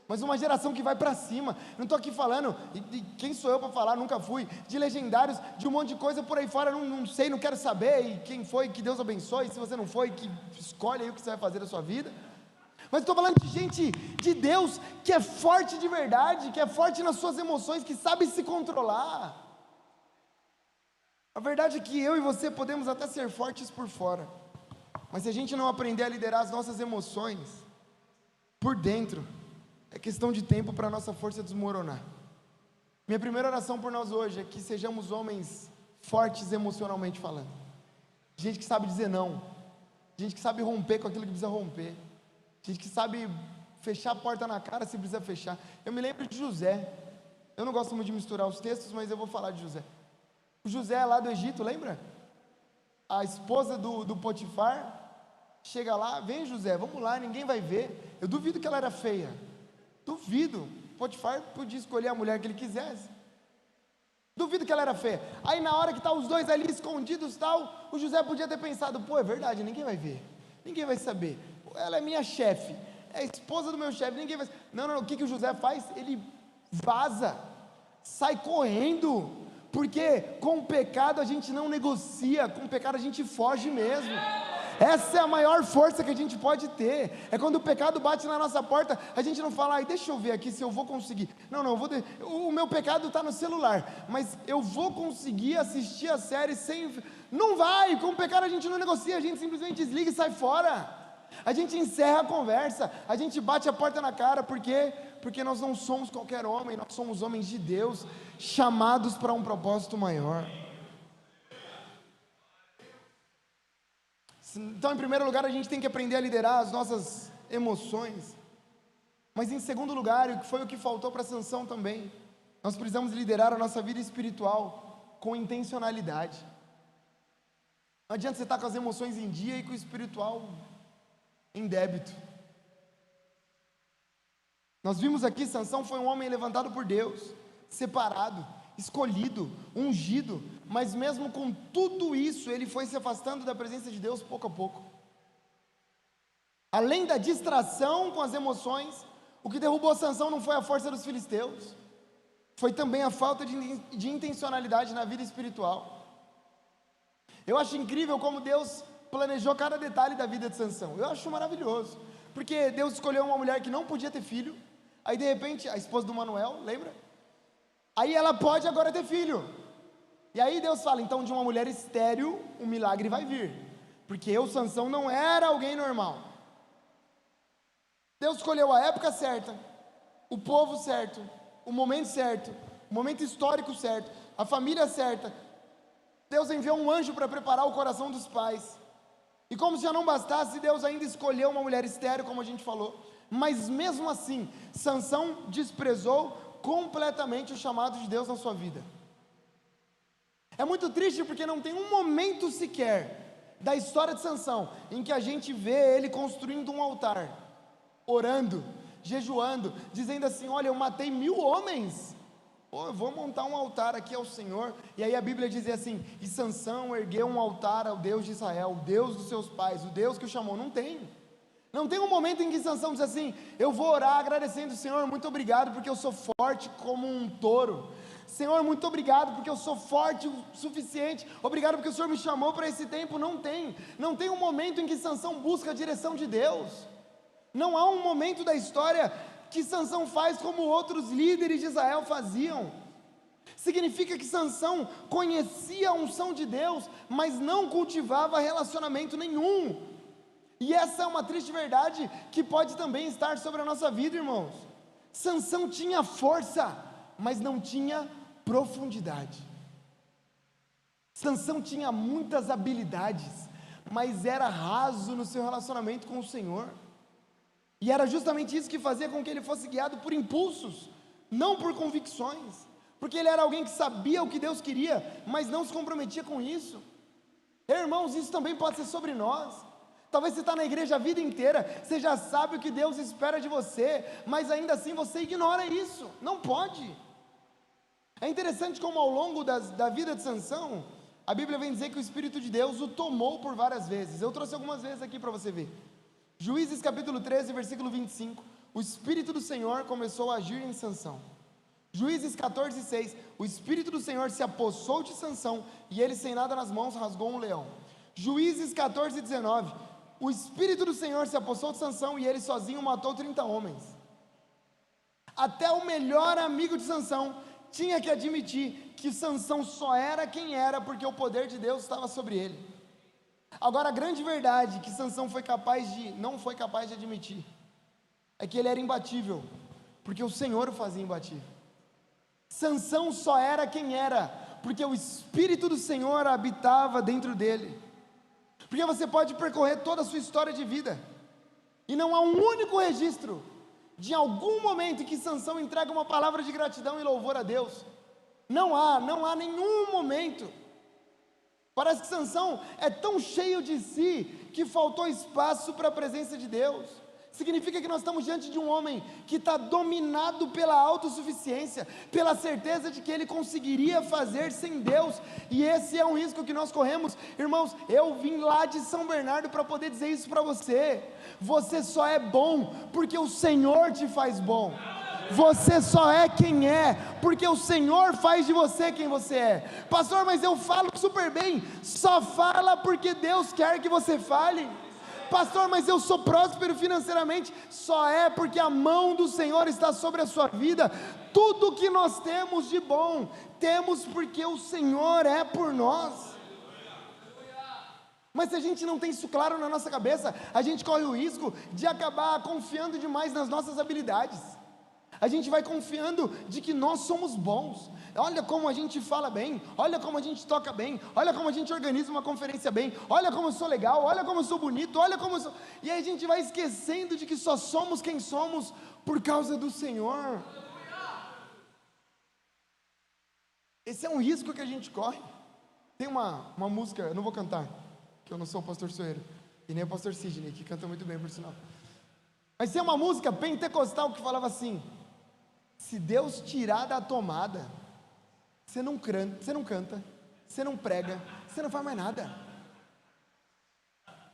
mas uma geração que vai para cima. Não estou aqui falando, e quem sou eu para falar, nunca fui, de legendários, de um monte de coisa por aí fora, não sei, não quero saber, e quem foi, que Deus abençoe, e se você não foi, que escolhe aí o que você vai fazer da sua vida. Mas estou falando de gente de Deus, que é forte de verdade, que é forte nas suas emoções, que sabe se controlar. A verdade é que eu e você podemos até ser fortes por fora, mas se a gente não aprender a liderar as nossas emoções por dentro, é questão de tempo para a nossa força desmoronar. Minha primeira oração por nós hoje é que sejamos homens fortes emocionalmente falando, gente que sabe dizer não, gente que sabe romper com aquilo que precisa romper, gente que sabe fechar a porta na cara se precisa fechar. Eu me lembro de José. Eu não gosto muito de misturar os textos, mas eu vou falar de José. O José lá do Egito, lembra? A esposa do Potifar chega lá: vem José, vamos lá, ninguém vai ver. Eu duvido que ela era feia, duvido. Potifar podia escolher a mulher que ele quisesse, duvido que ela era feia. Aí na hora que tá os dois ali escondidos tal, o José podia ter pensado: pô, é verdade, ninguém vai ver, ninguém vai saber, ela é minha chefe, é a esposa do meu chefe, ninguém vai. Não, o que o José faz? Ele vaza, sai correndo. Porque com o pecado a gente não negocia, com o pecado a gente foge mesmo. Essa é a maior força que a gente pode ter. É quando o pecado bate na nossa porta, a gente não fala: deixa eu ver aqui se eu vou conseguir. Não, o meu pecado está no celular, mas eu vou conseguir assistir a série sem... Não vai, com o pecado a gente não negocia, a gente simplesmente desliga e sai fora. A gente encerra a conversa, a gente bate a porta na cara, porque nós não somos qualquer homem, nós somos homens de Deus, chamados para um propósito maior. Então, em primeiro lugar, a gente tem que aprender a liderar as nossas emoções. Mas em segundo lugar, o que foi o que faltou para Sansão também, nós precisamos liderar a nossa vida espiritual com intencionalidade. Não adianta você estar com as emoções em dia e com o espiritual em débito. Nós vimos aqui, Sansão foi um homem levantado por Deus, separado, escolhido, ungido, mas mesmo com tudo isso, ele foi se afastando da presença de Deus pouco a pouco. Além da distração com as emoções, o que derrubou Sansão não foi a força dos filisteus, foi também a falta de intencionalidade na vida espiritual. Eu acho incrível como Deus planejou cada detalhe da vida de Sansão. Eu acho maravilhoso, porque Deus escolheu uma mulher que não podia ter filho, aí de repente, a esposa do Manuel, lembra? Aí ela pode agora ter filho, e aí Deus fala, então de uma mulher estéril, um milagre vai vir, porque Sansão não era alguém normal. Deus escolheu a época certa, o povo certo, o momento histórico certo, a família certa. Deus enviou um anjo para preparar o coração dos pais, e como se já não bastasse, Deus ainda escolheu uma mulher estéril, como a gente falou, mas mesmo assim, Sansão desprezou completamente o chamado de Deus na sua vida. É muito triste porque não tem um momento sequer da história de Sansão em que a gente vê ele construindo um altar, orando, jejuando, dizendo assim, olha, eu matei 1000 homens, eu vou montar um altar aqui ao Senhor. E aí a Bíblia diz assim, e Sansão ergueu um altar ao Deus de Israel, o Deus dos seus pais, o Deus que o chamou. Não tem um momento em que Sansão diz assim, eu vou orar agradecendo, Senhor, muito obrigado porque eu sou forte como um touro, Senhor, muito obrigado porque eu sou forte o suficiente, obrigado porque o Senhor me chamou para esse tempo. Não tem um momento em que Sansão busca a direção de Deus. Não há um momento da história que Sansão faz como outros líderes de Israel faziam. Significa que Sansão conhecia a unção de Deus, mas não cultivava relacionamento nenhum. E essa é uma triste verdade que pode também estar sobre a nossa vida, irmãos. Sansão tinha força, mas não tinha profundidade. Sansão tinha muitas habilidades, mas era raso no seu relacionamento com o Senhor. E era justamente isso que fazia com que ele fosse guiado por impulsos, não por convicções, porque ele era alguém que sabia o que Deus queria, mas não se comprometia com isso. Irmãos, isso também pode ser sobre nós. Talvez você está na igreja a vida inteira, você já sabe o que Deus espera de você, mas ainda assim você ignora isso. Não pode. É interessante como ao longo da vida de Sansão, a Bíblia vem dizer que o Espírito de Deus o tomou por várias vezes. Eu trouxe algumas vezes aqui para você ver. Juízes capítulo 13, versículo 25, o Espírito do Senhor começou a agir em Sansão. Juízes 14, 6, o Espírito do Senhor se apossou de Sansão, e ele sem nada nas mãos rasgou um leão. Juízes 14, 19, o Espírito do Senhor se apossou de Sansão, e ele sozinho matou 30 homens. Até o melhor amigo de Sansão tinha que admitir que Sansão só era quem era, porque o poder de Deus estava sobre ele. Agora a grande verdade que Sansão não foi capaz de admitir, é que ele era imbatível, porque o Senhor o fazia imbatível. Sansão só era quem era, porque o Espírito do Senhor habitava dentro dele. Porque você pode percorrer toda a sua história de vida, e não há um único registro, de algum momento em que Sansão entrega uma palavra de gratidão e louvor a Deus. Não há nenhum momento. Parece que Sansão é tão cheio de si, que faltou espaço para a presença de Deus. Significa que nós estamos diante de um homem que está dominado pela autossuficiência, pela certeza de que ele conseguiria fazer sem Deus, e esse é um risco que nós corremos. Irmãos, eu vim lá de São Bernardo para poder dizer isso para você. Você só é bom porque o Senhor te faz bom. Você só é quem é, porque o Senhor faz de você quem você é. Pastor, mas eu falo super bem. Só fala porque Deus quer que você fale. Pastor, mas eu sou próspero financeiramente. Só é porque a mão do Senhor está sobre a sua vida. Tudo que nós temos de bom, temos porque o Senhor é por nós. Mas se a gente não tem isso claro na nossa cabeça, a gente corre o risco de acabar confiando demais nas nossas habilidades. A gente vai confiando de que nós somos bons. Olha como a gente fala bem, olha como a gente toca bem, olha como a gente organiza uma conferência bem, olha como eu sou legal, olha como eu sou bonito, olha como eu sou... E aí a gente vai esquecendo de que só somos quem somos por causa do Senhor. Esse é um risco que a gente corre. Tem uma música, eu não vou cantar, que eu não sou o pastor Soeiro, e nem o pastor Sidney, que canta muito bem, por sinal. Mas tem uma música pentecostal que falava assim: se Deus tirar da tomada, você não canta, você não prega, você não faz mais nada.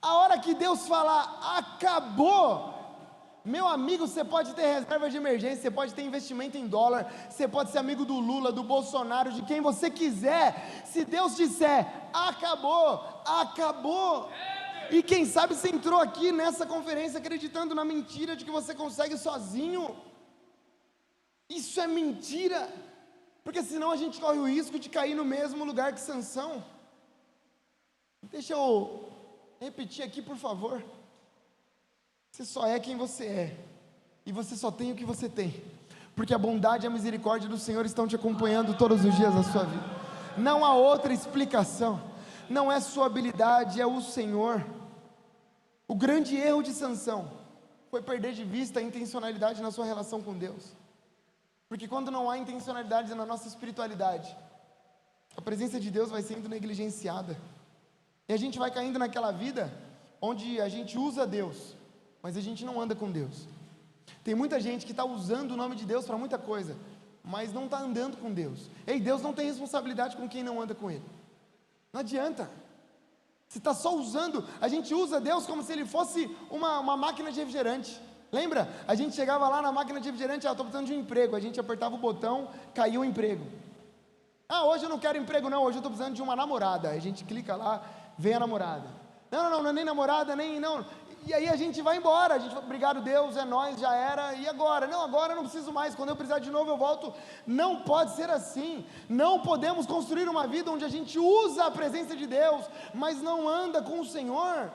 A hora que Deus falar, acabou, meu amigo, você pode ter reserva de emergência, você pode ter investimento em dólar, você pode ser amigo do Lula, do Bolsonaro, de quem você quiser. Se Deus disser, acabou, acabou. E quem sabe você entrou aqui nessa conferência acreditando na mentira de que você consegue sozinho. Isso é mentira, porque senão a gente corre o risco de cair no mesmo lugar que Sansão. Deixa eu repetir aqui, por favor. Você só é quem você é, e você só tem o que você tem, porque a bondade e a misericórdia do Senhor estão te acompanhando todos os dias da sua vida. Não há outra explicação, não é sua habilidade, é o Senhor. O grande erro de Sansão foi perder de vista a intencionalidade na sua relação com Deus, porque quando não há intencionalidade na nossa espiritualidade, a presença de Deus vai sendo negligenciada, e a gente vai caindo naquela vida onde a gente usa Deus, mas a gente não anda com Deus. Tem muita gente que está usando o nome de Deus para muita coisa, mas não está andando com Deus. Ei, Deus não tem responsabilidade com quem não anda com Ele. Não adianta. Você está só usando, a gente usa Deus como se Ele fosse uma máquina de refrigerante. Lembra? A gente chegava lá na máquina de refrigerante, estou precisando de um emprego, a gente apertava o botão, caiu o emprego. Hoje eu não quero emprego não, hoje eu estou precisando de uma namorada. A gente clica lá, vem a namorada. Não é nem namorada, nem não. E aí a gente vai embora, a gente fala, obrigado Deus, é nóis, já era, e agora? Não, agora eu não preciso mais, quando eu precisar de novo eu volto. Não pode ser assim. Não podemos construir uma vida onde a gente usa a presença de Deus, mas não anda com o Senhor.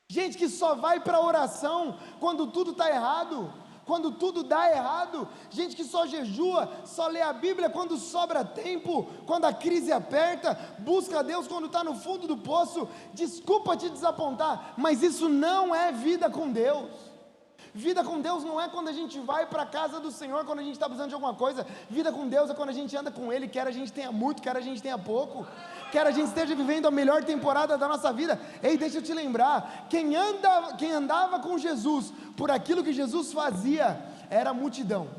Gente que só vai para a oração quando tudo está errado, quando tudo dá errado. Gente que só jejua, só lê a Bíblia quando sobra tempo, quando a crise aperta, busca a Deus quando está no fundo do poço. Desculpa te desapontar, mas isso não é vida com Deus. Vida com Deus não é quando a gente vai para a casa do Senhor, quando a gente está precisando de alguma coisa. Vida com Deus é quando a gente anda com Ele, quer a gente tenha muito, quer a gente tenha pouco, quer a gente esteja vivendo a melhor temporada da nossa vida. Ei, deixa eu te lembrar, quem andava com Jesus, por aquilo que Jesus fazia, era a multidão.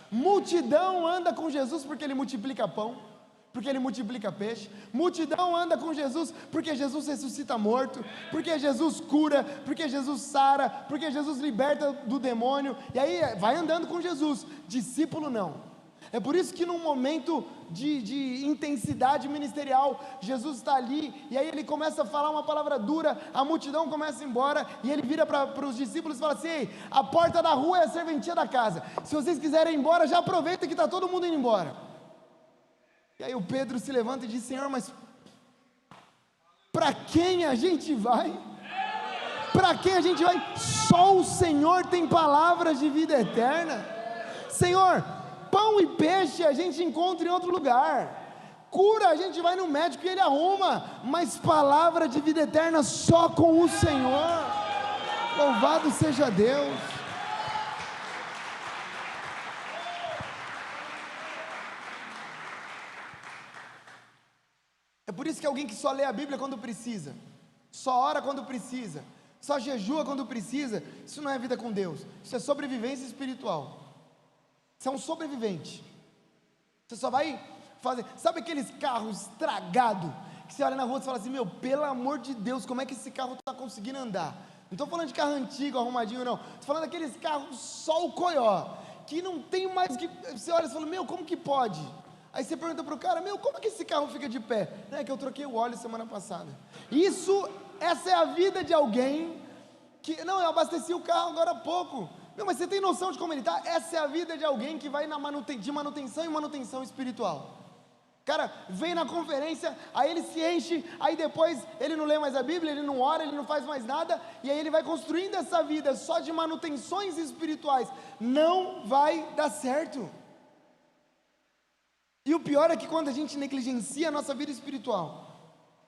Multidão anda com Jesus porque Ele multiplica pão, porque Ele multiplica peixe. Multidão anda com Jesus porque Jesus ressuscita morto, porque Jesus cura, porque Jesus sara, porque Jesus liberta do demônio. E aí vai andando com Jesus. Discípulo não. É por isso que num momento de intensidade ministerial, Jesus está ali, e aí Ele começa a falar uma palavra dura, a multidão começa a ir embora, e Ele vira para os discípulos e fala assim: ei, a porta da rua é a serventia da casa, se vocês quiserem ir embora, já aproveita que está todo mundo indo embora. E aí o Pedro se levanta e diz: Senhor, mas para quem a gente vai? Para quem a gente vai? Só o Senhor tem palavras de vida eterna. Senhor, pão e peixe a gente encontra em outro lugar, cura a gente vai no médico e ele arruma, mas palavra de vida eterna só com o Senhor. Louvado seja Deus. É por isso que alguém que só lê a Bíblia quando precisa, só ora quando precisa, só jejua quando precisa, isso não é vida com Deus, isso é sobrevivência espiritual. Você é um sobrevivente. Você só vai fazer, sabe aqueles carros estragados, que você olha na rua e fala assim: meu, pelo amor de Deus, como é que esse carro está conseguindo andar? Não estou falando de carro antigo, arrumadinho não, estou falando daqueles carros só o coió, que não tem mais que, você olha e fala: meu, como que pode? Aí você pergunta para o cara: meu, como é que esse carro fica de pé? Não, é que eu troquei o óleo semana passada. Essa é a vida de alguém que, não, eu abasteci o carro agora há pouco. Meu, mas você tem noção de como ele está? Essa é a vida de alguém que vai de manutenção em manutenção espiritual. Cara, vem na conferência, aí ele se enche, aí depois ele não lê mais a Bíblia, ele não ora, ele não faz mais nada, e aí ele vai construindo essa vida só de manutenções espirituais. Não vai dar certo. E o pior é que quando a gente negligencia a nossa vida espiritual,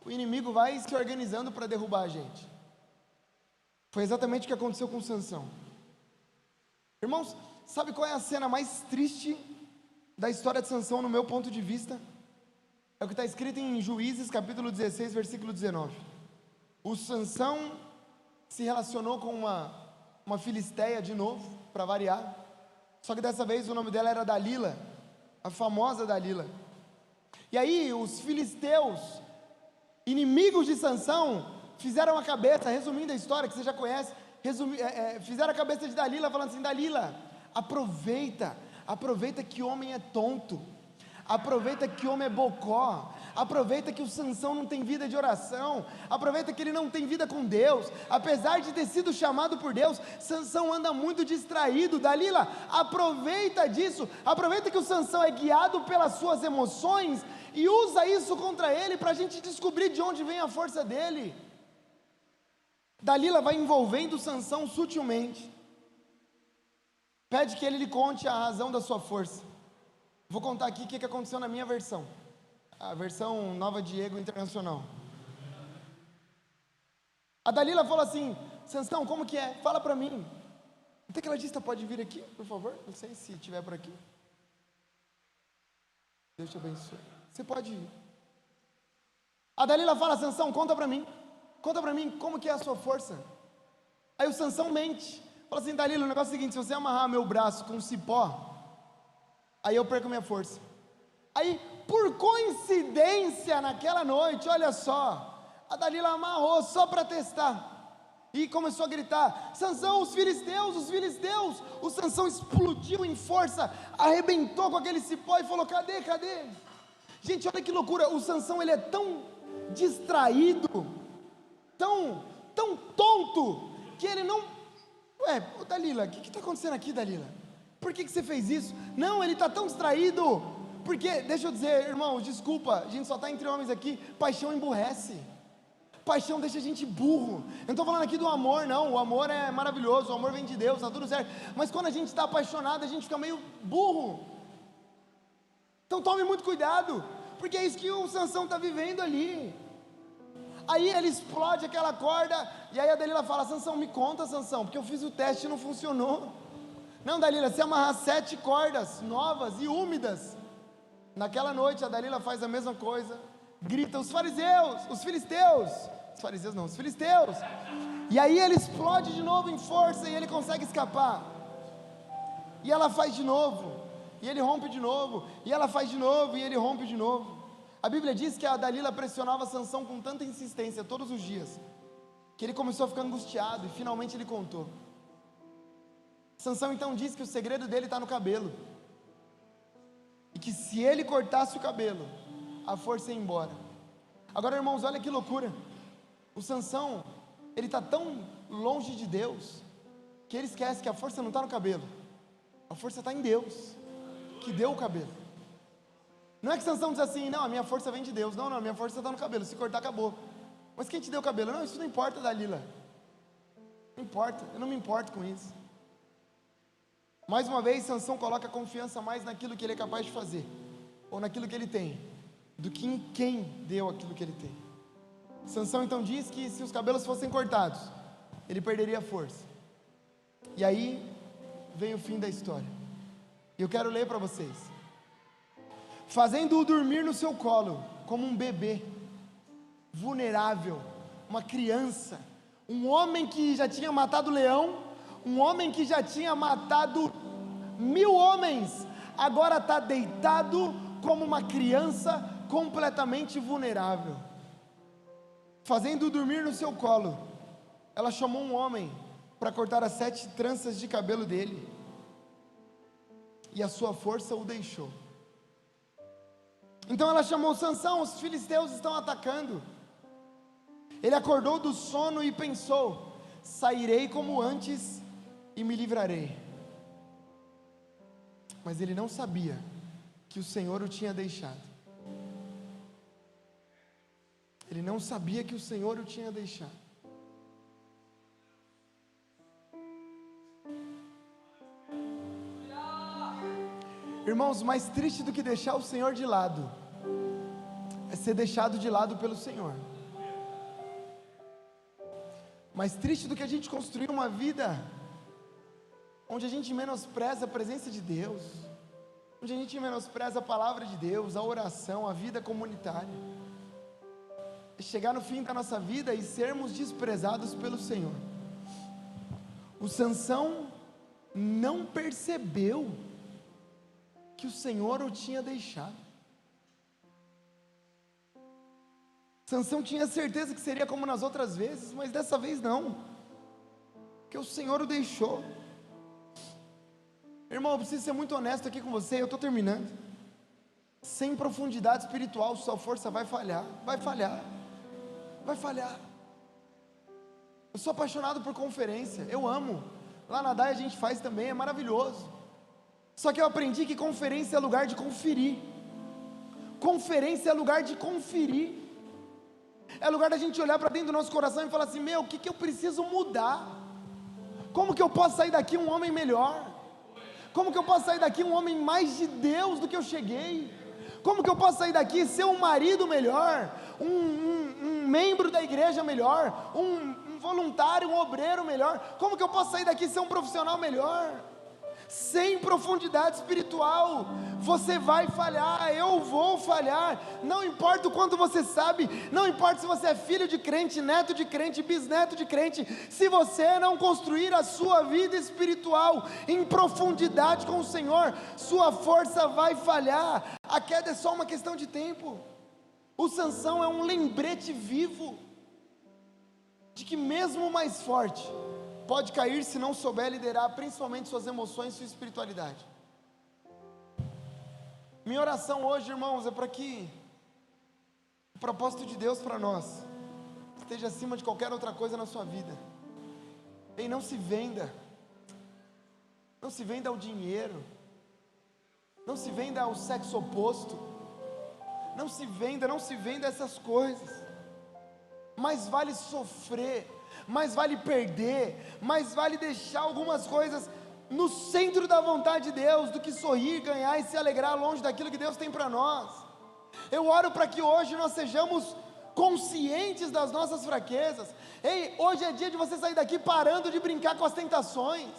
o inimigo vai se organizando para derrubar a gente. Foi exatamente o que aconteceu com Sansão. Irmãos, sabe qual é a cena mais triste da história de Sansão no meu ponto de vista? É o que está escrito em Juízes capítulo 16, versículo 19. O Sansão se relacionou com uma filisteia de novo, para variar, só que dessa vez o nome dela era Dalila, a famosa Dalila. E aí os filisteus, inimigos de Sansão, fizeram a cabeça, resumindo a história que você já conhece, fizeram a cabeça de Dalila, falando assim: Dalila, aproveita que homem é tonto, aproveita que homem é bocó, aproveita que o Sansão não tem vida de oração, aproveita que ele não tem vida com Deus, apesar de ter sido chamado por Deus, Sansão anda muito distraído. Dalila, aproveita disso, aproveita que o Sansão é guiado pelas suas emoções e usa isso contra ele, para a gente descobrir de onde vem a força dele. Dalila vai envolvendo Sansão sutilmente, pede que ele lhe conte a razão da sua força. Vou contar aqui o que aconteceu na minha versão, a versão Nova Diego Internacional. A Dalila falou assim: Sansão, como que é? Fala para mim. O tecladista pode vir aqui, por favor? Não sei se estiver por aqui. Deus te abençoe. Você pode ir. A Dalila fala: Sansão, conta para mim como que é a sua força. Aí o Sansão mente, fala assim: Dalila, o negócio é o seguinte, se você amarrar meu braço com um cipó, aí eu perco minha força. Aí, por coincidência, naquela noite, olha só, a Dalila amarrou só para testar, e começou a gritar: Sansão, os filisteus, os filisteus. O Sansão explodiu em força, arrebentou com aquele cipó e falou: cadê? Gente, olha que loucura, o Sansão, ele é tão distraído, tão tonto, que ele não... Dalila, o que está acontecendo aqui, Dalila? Por que você fez isso? Não, ele está tão distraído, porque, deixa eu dizer, irmãos, desculpa, a gente só está entre homens aqui, paixão emburrece, paixão deixa a gente burro. Eu não estou falando aqui do amor, não, o amor é maravilhoso, o amor vem de Deus, está tudo certo, mas quando a gente está apaixonado, a gente fica meio burro. Então tome muito cuidado, porque é isso que o Sansão está vivendo ali. Aí ele explode aquela corda, e aí a Dalila fala: Sansão, me conta, Sansão, porque eu fiz o teste e não funcionou. Não, Dalila, se amarrar 7 cordas novas e úmidas. Naquela noite a Dalila faz a mesma coisa, grita: os filisteus, e aí ele explode de novo em força, e ele consegue escapar, e ela faz de novo, e ele rompe de novo, e ela faz de novo, e ele rompe de novo. A Bíblia diz que a Dalila pressionava Sansão com tanta insistência todos os dias, que ele começou a ficar angustiado, e finalmente ele contou. Sansão então disse que o segredo dele está no cabelo, e que se ele cortasse o cabelo, a força ia embora. Agora, irmãos, olha que loucura, o Sansão, ele está tão longe de Deus, que ele esquece que a força não está no cabelo, a força está em Deus, que deu o cabelo. Não é que Sansão diz assim: não, a minha força vem de Deus. Não, a minha força está no cabelo, se cortar acabou. Mas quem te deu o cabelo? Não, isso não importa, Dalila, não importa, eu não me importo com isso. Mais uma vez, Sansão coloca a confiança mais naquilo que ele é capaz de fazer, ou naquilo que ele tem, do que em quem deu aquilo que ele tem. Sansão então diz que se os cabelos fossem cortados, ele perderia a força. E aí vem o fim da história, e eu quero ler para vocês: fazendo-o dormir no seu colo, como um bebê, vulnerável, uma criança, um homem que já tinha matado leão, um homem que já tinha matado 1000 homens, agora está deitado como uma criança, completamente vulnerável. Fazendo-o dormir no seu colo, ela chamou um homem para cortar as 7 tranças de cabelo dele, e a sua força o deixou. Então ela chamou Sansão: os filisteus estão atacando. Ele acordou do sono e pensou: sairei como antes e me livrarei. Mas ele não sabia que o Senhor o tinha deixado. Ele não sabia que o Senhor o tinha deixado. Irmãos, mais triste do que deixar o Senhor de lado é ser deixado de lado pelo Senhor. Mais triste do que a gente construir uma vida onde a gente menospreza a presença de Deus, onde a gente menospreza a palavra de Deus, a oração, a vida comunitária. Chegar no fim da nossa vida e sermos desprezados pelo Senhor. O Sansão não percebeu que o Senhor o tinha deixado. Sansão tinha certeza que seria como nas outras vezes, mas dessa vez não, porque o Senhor o deixou. Irmão, eu preciso ser muito honesto aqui com você, eu estou terminando. Sem profundidade espiritual, sua força vai falhar, vai falhar, vai falhar. Eu sou apaixonado por conferência, eu amo. Lá na DAI a gente faz também, é maravilhoso. Só que eu aprendi que conferência é lugar de conferir. Conferência é lugar de conferir. É lugar da gente olhar para dentro do nosso coração e falar assim: meu, o que eu preciso mudar? Como que eu posso sair daqui um homem melhor? Como que eu posso sair daqui um homem mais de Deus do que eu cheguei? Como que eu posso sair daqui e ser um marido melhor? Um membro da igreja melhor? Um voluntário, um obreiro melhor? Como que eu posso sair daqui e ser um profissional melhor? Sem profundidade espiritual, você vai falhar, eu vou falhar. Não importa o quanto você sabe, não importa se você é filho de crente, neto de crente, bisneto de crente, se você não construir a sua vida espiritual em profundidade com o Senhor, sua força vai falhar. A queda é só uma questão de tempo. O Sansão é um lembrete vivo de que mesmo o mais forte pode cair se não souber liderar, principalmente suas emoções e sua espiritualidade. Minha oração hoje, irmãos, é para que o propósito de Deus para nós esteja acima de qualquer outra coisa na sua vida. E não se venda, não se venda ao dinheiro, não se venda ao sexo oposto, não se venda a essas coisas. Mais vale sofrer, mais vale perder, mais vale deixar algumas coisas no centro da vontade de Deus, do que sorrir, ganhar e se alegrar longe daquilo que Deus tem para nós. Eu oro para que hoje nós sejamos conscientes das nossas fraquezas. Ei, hoje é dia de você sair daqui parando de brincar com as tentações,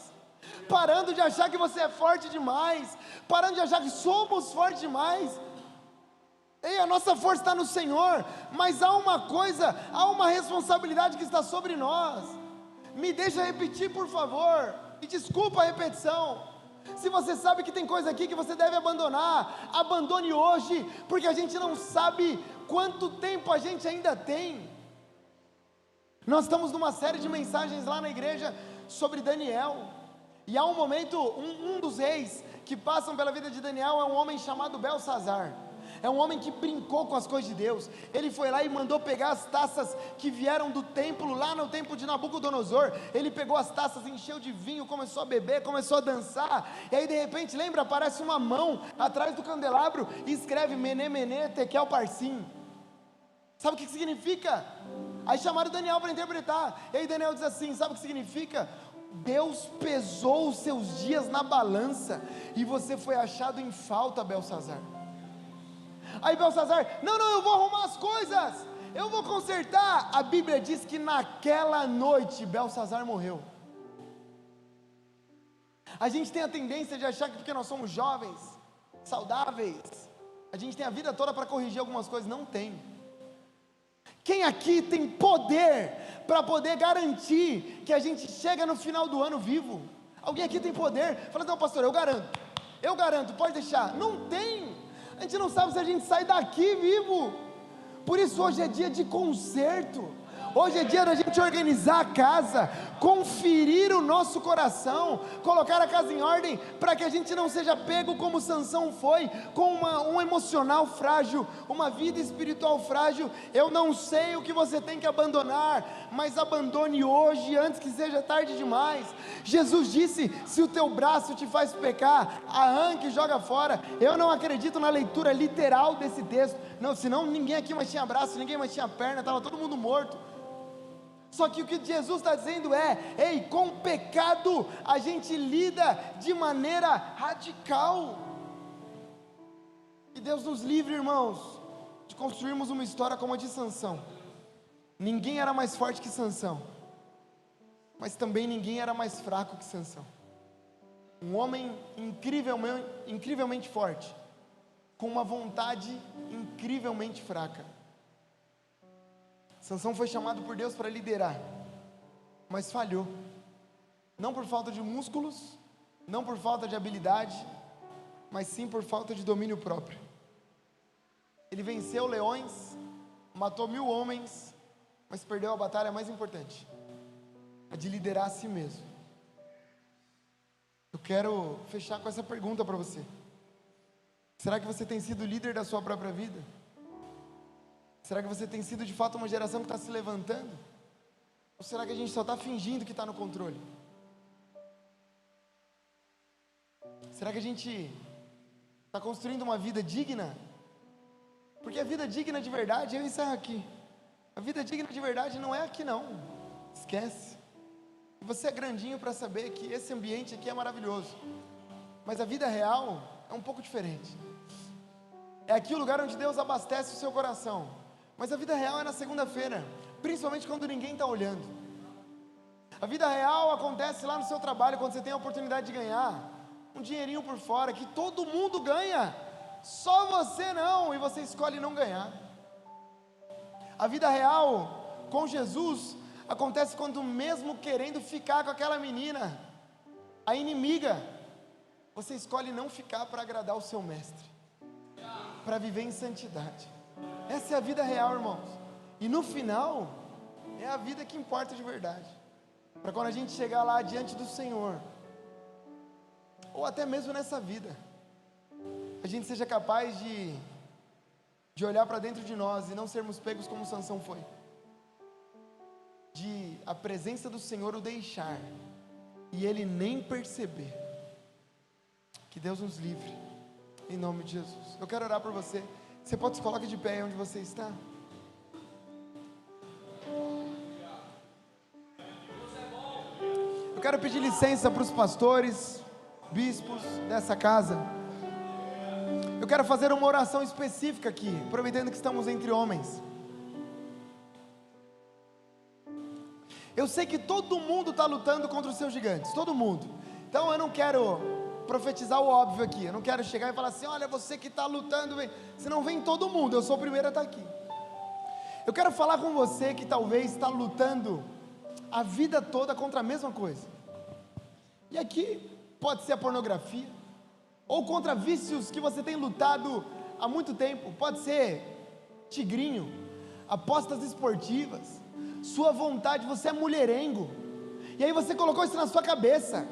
parando de achar que você é forte demais, parando de achar que somos fortes demais. Ei, a nossa força está no Senhor, mas há uma coisa, há uma responsabilidade que está sobre nós. Me deixa repetir, por favor, e desculpa a repetição. Se você sabe que tem coisa aqui que você deve abandonar, abandone hoje, porque a gente não sabe quanto tempo a gente ainda tem. Nós estamos numa série de mensagens lá na igreja sobre Daniel, e há um momento, um dos reis que passam pela vida de Daniel é um homem chamado Belsazar. É um homem que brincou com as coisas de Deus. Ele foi lá e mandou pegar as taças que vieram do templo, lá no templo de Nabucodonosor. Ele pegou as taças, encheu de vinho, começou a beber, começou a dançar. E aí de repente, lembra, aparece uma mão atrás do candelabro e escreve Mené, Mené, Tekel, Parsim. Sabe o que significa? Aí chamaram Daniel para interpretar. E aí Daniel diz assim, sabe o que significa? Deus pesou os seus dias na balança e você foi achado em falta, Belsazar. Aí Belsazar, não, eu vou arrumar as coisas, eu vou consertar. A Bíblia diz que naquela noite Belsazar morreu. A gente tem a tendência de achar que porque nós somos jovens, saudáveis, a gente tem a vida toda para corrigir algumas coisas. Não tem. Quem aqui tem poder para poder garantir que a gente chega no final do ano vivo? Alguém aqui tem poder? Fala, não pastor, eu garanto, pode deixar. Não tem. A gente não sabe se a gente sai daqui vivo. Por isso hoje é dia de conserto. Hoje é dia da gente organizar a casa, conferir o nosso coração, colocar a casa em ordem, para que a gente não seja pego como Sansão foi, com um emocional frágil, uma vida espiritual frágil. Eu não sei o que você tem que abandonar, mas abandone hoje, antes que seja tarde demais. Jesus disse, se o teu braço te faz pecar, arranque e joga fora. Eu não acredito na leitura literal desse texto, não, senão ninguém aqui mais tinha braço, ninguém mais tinha perna, estava todo mundo morto. Só que o que Jesus está dizendo é, ei, com o pecado a gente lida de maneira radical. E Deus nos livre, irmãos, de construirmos uma história como a de Sansão. Ninguém era mais forte que Sansão, mas também ninguém era mais fraco que Sansão. um homem incrivelmente forte, com uma vontade incrivelmente fraca. Sansão foi chamado por Deus para liderar, mas falhou, não por falta de músculos, não por falta de habilidade, mas sim por falta de domínio próprio. Ele venceu leões, matou 1000 homens, mas perdeu a batalha mais importante, a de liderar a si mesmo. Eu quero fechar com essa pergunta para você: será que você tem sido líder da sua própria vida? Será que você tem sido de fato uma geração que está se levantando? Ou será que a gente só está fingindo que está no controle? Será que a gente está construindo uma vida digna? Porque a vida digna de verdade, eu encerro aqui, a vida digna de verdade não é aqui não, esquece. Você é grandinho para saber que esse ambiente aqui é maravilhoso, mas a vida real é um pouco diferente. É aqui o lugar onde Deus abastece o seu coração, mas a vida real é na segunda-feira, principalmente quando ninguém está olhando. A vida real acontece lá no seu trabalho, quando você tem a oportunidade de ganhar um dinheirinho por fora, que todo mundo ganha, só você não, e você escolhe não ganhar. A vida real com Jesus acontece quando, mesmo querendo ficar com aquela menina, a inimiga, você escolhe não ficar para agradar o seu mestre, para viver em santidade. Essa é a vida real, irmãos, e no final é a vida que importa de verdade, para quando a gente chegar lá diante do Senhor, ou até mesmo nessa vida, a gente seja capaz de olhar para dentro de nós e não sermos pegos como Sansão foi, de a presença do Senhor o deixar e ele nem perceber. Que Deus nos livre, em nome de Jesus. Eu quero orar por você. Você pode se colocar de pé onde você está? Eu quero pedir licença para os pastores, bispos dessa casa. Eu quero fazer uma oração específica aqui, aproveitando que estamos entre homens. Eu sei que todo mundo está lutando contra os seus gigantes, todo mundo. Então eu não quero profetizar o óbvio aqui, eu não quero chegar e falar assim: olha, você que está lutando, senão vem todo mundo, eu sou o primeiro a estar aqui. Eu quero falar com você que talvez está lutando a vida toda contra a mesma coisa, e aqui pode ser a pornografia, ou contra vícios que você tem lutado há muito tempo, pode ser tigrinho, apostas esportivas, sua vontade, você é mulherengo, e aí você colocou isso na sua cabeça,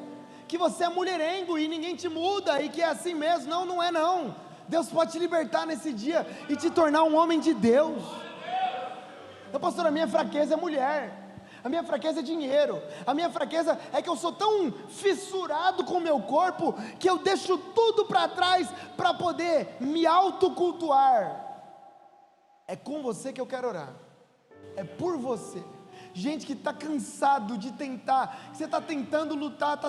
que você é mulherengo e ninguém te muda, e que é assim mesmo. Não, não é não. Deus pode te libertar nesse dia e te tornar um homem de Deus. Então, pastor, a minha fraqueza é mulher, a minha fraqueza é dinheiro, a minha fraqueza é que eu sou tão fissurado com o meu corpo, que eu deixo tudo para trás, para poder me autocultuar. É com você que eu quero orar, é por você. Gente que está cansado de tentar, que você está tentando lutar,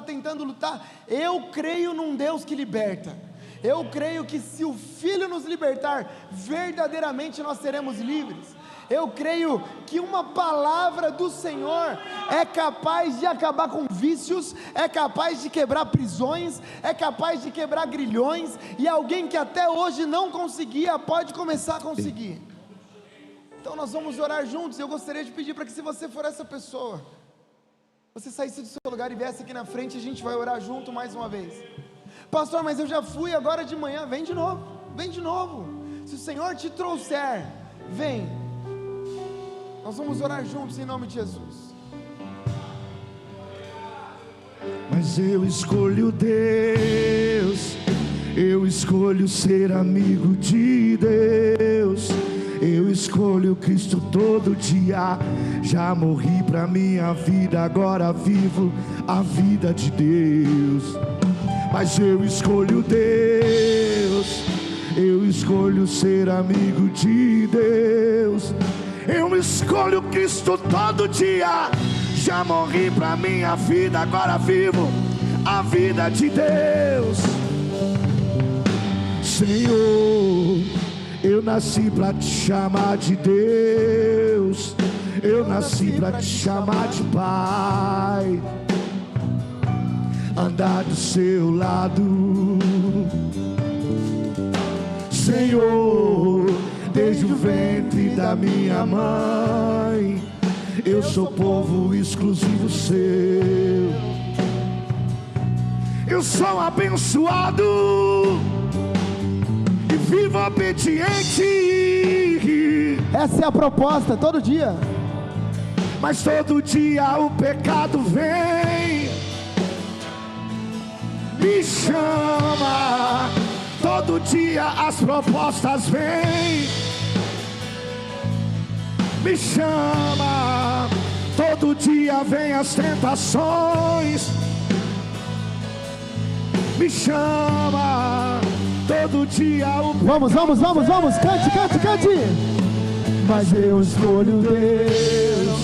eu creio num Deus que liberta, eu creio que se o Filho nos libertar, verdadeiramente nós seremos livres. Eu creio que uma palavra do Senhor é capaz de acabar com vícios, é capaz de quebrar prisões, é capaz de quebrar grilhões, e alguém que até hoje não conseguia, pode começar a conseguir. Então nós vamos orar juntos. Eu gostaria de pedir para que, se você for essa pessoa, você saísse do seu lugar e viesse aqui na frente, a gente vai orar junto mais uma vez. Pastor, mas eu já fui agora de manhã. Vem de novo, vem de novo. Se o Senhor te trouxer, vem. Nós vamos orar juntos em nome de Jesus. Mas eu escolho Deus, eu escolho ser amigo de Deus, eu escolho Cristo todo dia. Já morri pra minha vida, agora vivo a vida de Deus. Mas eu escolho Deus, eu escolho ser amigo de Deus, eu escolho Cristo todo dia. Já morri pra minha vida, agora vivo a vida de Deus. Senhor, eu nasci pra te chamar de Deus, eu nasci pra te chamar de Pai. andar do seu lado. Senhor, desde o ventre da minha mãe, eu sou povo exclusivo seu. Eu sou abençoado e vivo obediente. Essa é a proposta, todo dia. Mas todo dia o pecado vem, me chama. Todo dia as propostas vêm, me chama. Todo dia vem as tentações, me chama. Todo dia o... Vamos, cante. Mas eu escolho Deus,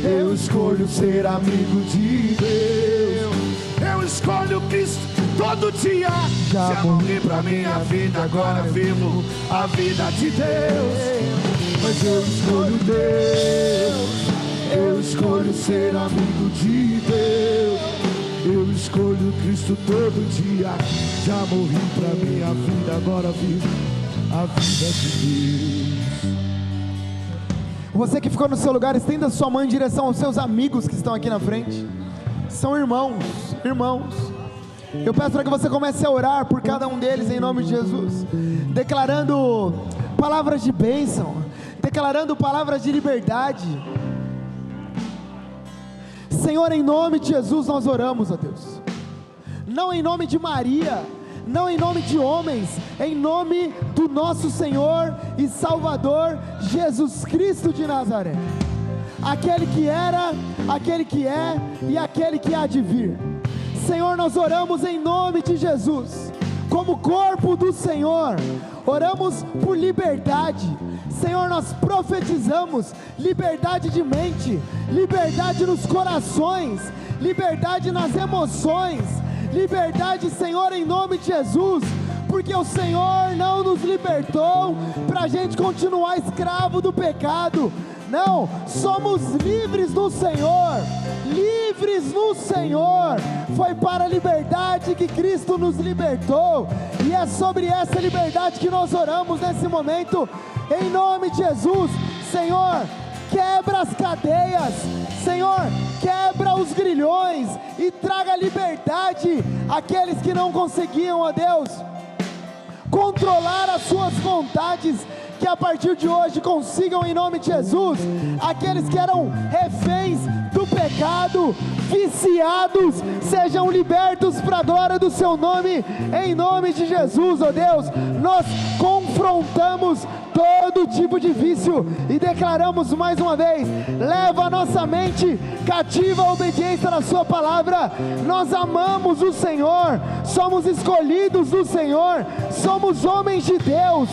eu escolho ser amigo de Deus, eu escolho Cristo todo dia. Já morri pra minha vida, agora vivo a vida de Deus. Mas eu escolho Deus, eu escolho ser amigo de Deus, eu escolho Cristo todo dia. Já morri pra minha vida, agora vivo a vida de Deus. Você que ficou no seu lugar, estenda sua mão em direção aos seus amigos que estão aqui na frente. São irmãos. Eu peço para que você comece a orar por cada um deles em nome de Jesus, declarando palavras de bênção, declarando palavras de liberdade. Senhor, em nome de Jesus nós oramos, ó Deus. Não em nome de Maria, não em nome de homens, em nome do nosso Senhor e Salvador Jesus Cristo de Nazaré, aquele que era, aquele que é e aquele que há de vir. Senhor, nós oramos em nome de Jesus, como corpo do Senhor, oramos por liberdade. Senhor, nós profetizamos liberdade de mente, liberdade nos corações, liberdade nas emoções, liberdade, Senhor, em nome de Jesus, porque o Senhor não nos libertou para a gente continuar escravo do pecado. Não, somos livres no Senhor, livres no Senhor. Foi para a liberdade que Cristo nos libertou, e é sobre essa liberdade que nós oramos nesse momento, em nome de Jesus. Senhor, quebra as cadeias, Senhor, quebra os grilhões e traga liberdade àqueles que não conseguiam, ó Deus, controlar as suas vontades, que a partir de hoje consigam em nome de Jesus. Aqueles que eram reféns do pecado, viciados, sejam libertos para a glória do seu nome, em nome de Jesus, ó Deus. Nós confrontamos todo tipo de vício e declaramos mais uma vez: leva a nossa mente cativa à obediência da sua palavra. Nós amamos o Senhor, somos escolhidos do Senhor, somos homens de Deus,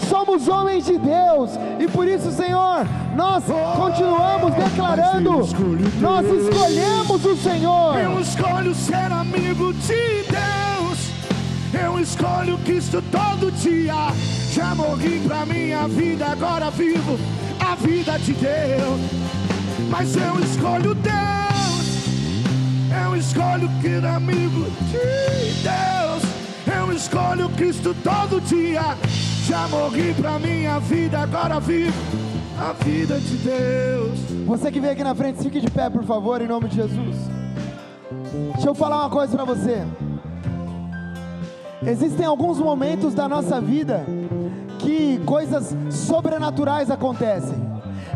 somos homens de Deus, e por isso, Senhor, nós continuamos declarando: nós escolhemos o Senhor. Eu escolho ser amigo de Deus, eu escolho Cristo todo dia. Já morri pra minha vida, agora vivo a vida de Deus. Mas eu escolho Deus, eu escolho ser amigo de Deus, eu escolho Cristo todo dia. Já morri pra minha vida, agora vivo a vida de Deus. Você que veio aqui na frente, fique de pé, por favor, em nome de Jesus. Deixa eu falar uma coisa pra você. Existem alguns momentos da nossa vida que coisas sobrenaturais acontecem,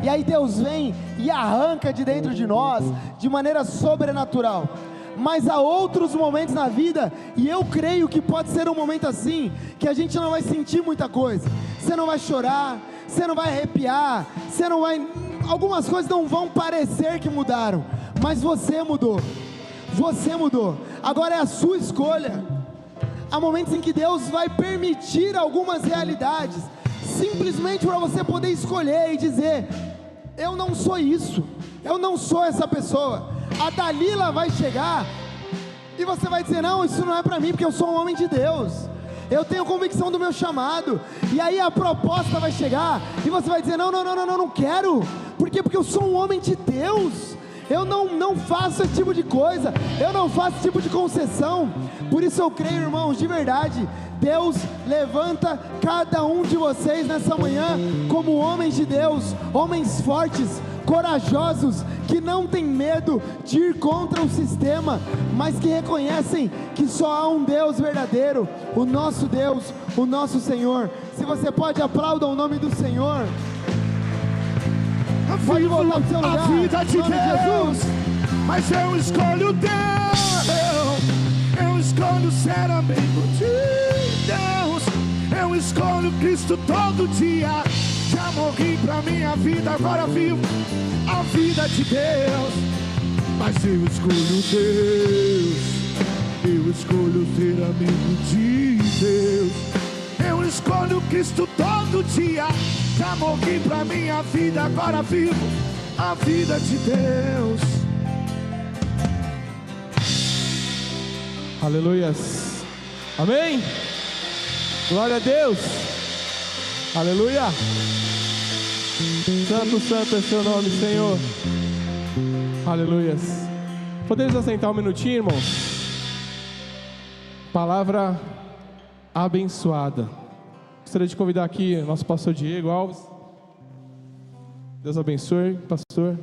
e aí Deus vem e arranca de dentro de nós de maneira sobrenatural. Mas há outros momentos na vida, e eu creio que pode ser um momento assim, que a gente não vai sentir muita coisa. Você não vai chorar, você não vai arrepiar, você não vai... algumas coisas não vão parecer que mudaram, mas você mudou. Você mudou. Agora é a sua escolha. Há momentos em que Deus vai permitir algumas realidades, simplesmente para você poder escolher e dizer: eu não sou isso, eu não sou essa pessoa. A Dalila vai chegar e você vai dizer: não, isso não é para mim, porque eu sou um homem de Deus, eu tenho convicção do meu chamado. E aí a proposta vai chegar e você vai dizer: não quero, porque eu sou um homem de Deus, eu não faço esse tipo de coisa, eu não faço esse tipo de concessão. Por isso eu creio, irmãos, de verdade, Deus levanta cada um de vocês nessa manhã como homens de Deus, homens fortes, corajosos, que não têm medo de ir contra o sistema, mas que reconhecem que só há um Deus verdadeiro, o nosso Deus, o nosso Senhor. Se você pode, aplauda o nome do Senhor. Pode voltar pro seu lugar. A vida de em nome Deus, Jesus. mas eu escolho Deus. Eu escolho ser amigo de Deus. Eu escolho Cristo todo dia. Já morri pra minha vida, agora vivo a vida de Deus. Mas eu escolho Deus. Eu escolho ser amigo de Deus. Eu escolho Cristo todo dia. Já morri pra minha vida, agora vivo a vida de Deus. Aleluias. Amém. Glória a Deus. Aleluia. Santo, santo é seu nome, Senhor. Aleluias. Podemos assentar um minutinho, irmãos? Palavra abençoada. Gostaria de convidar aqui nosso pastor Diego Alves. Deus abençoe, pastor.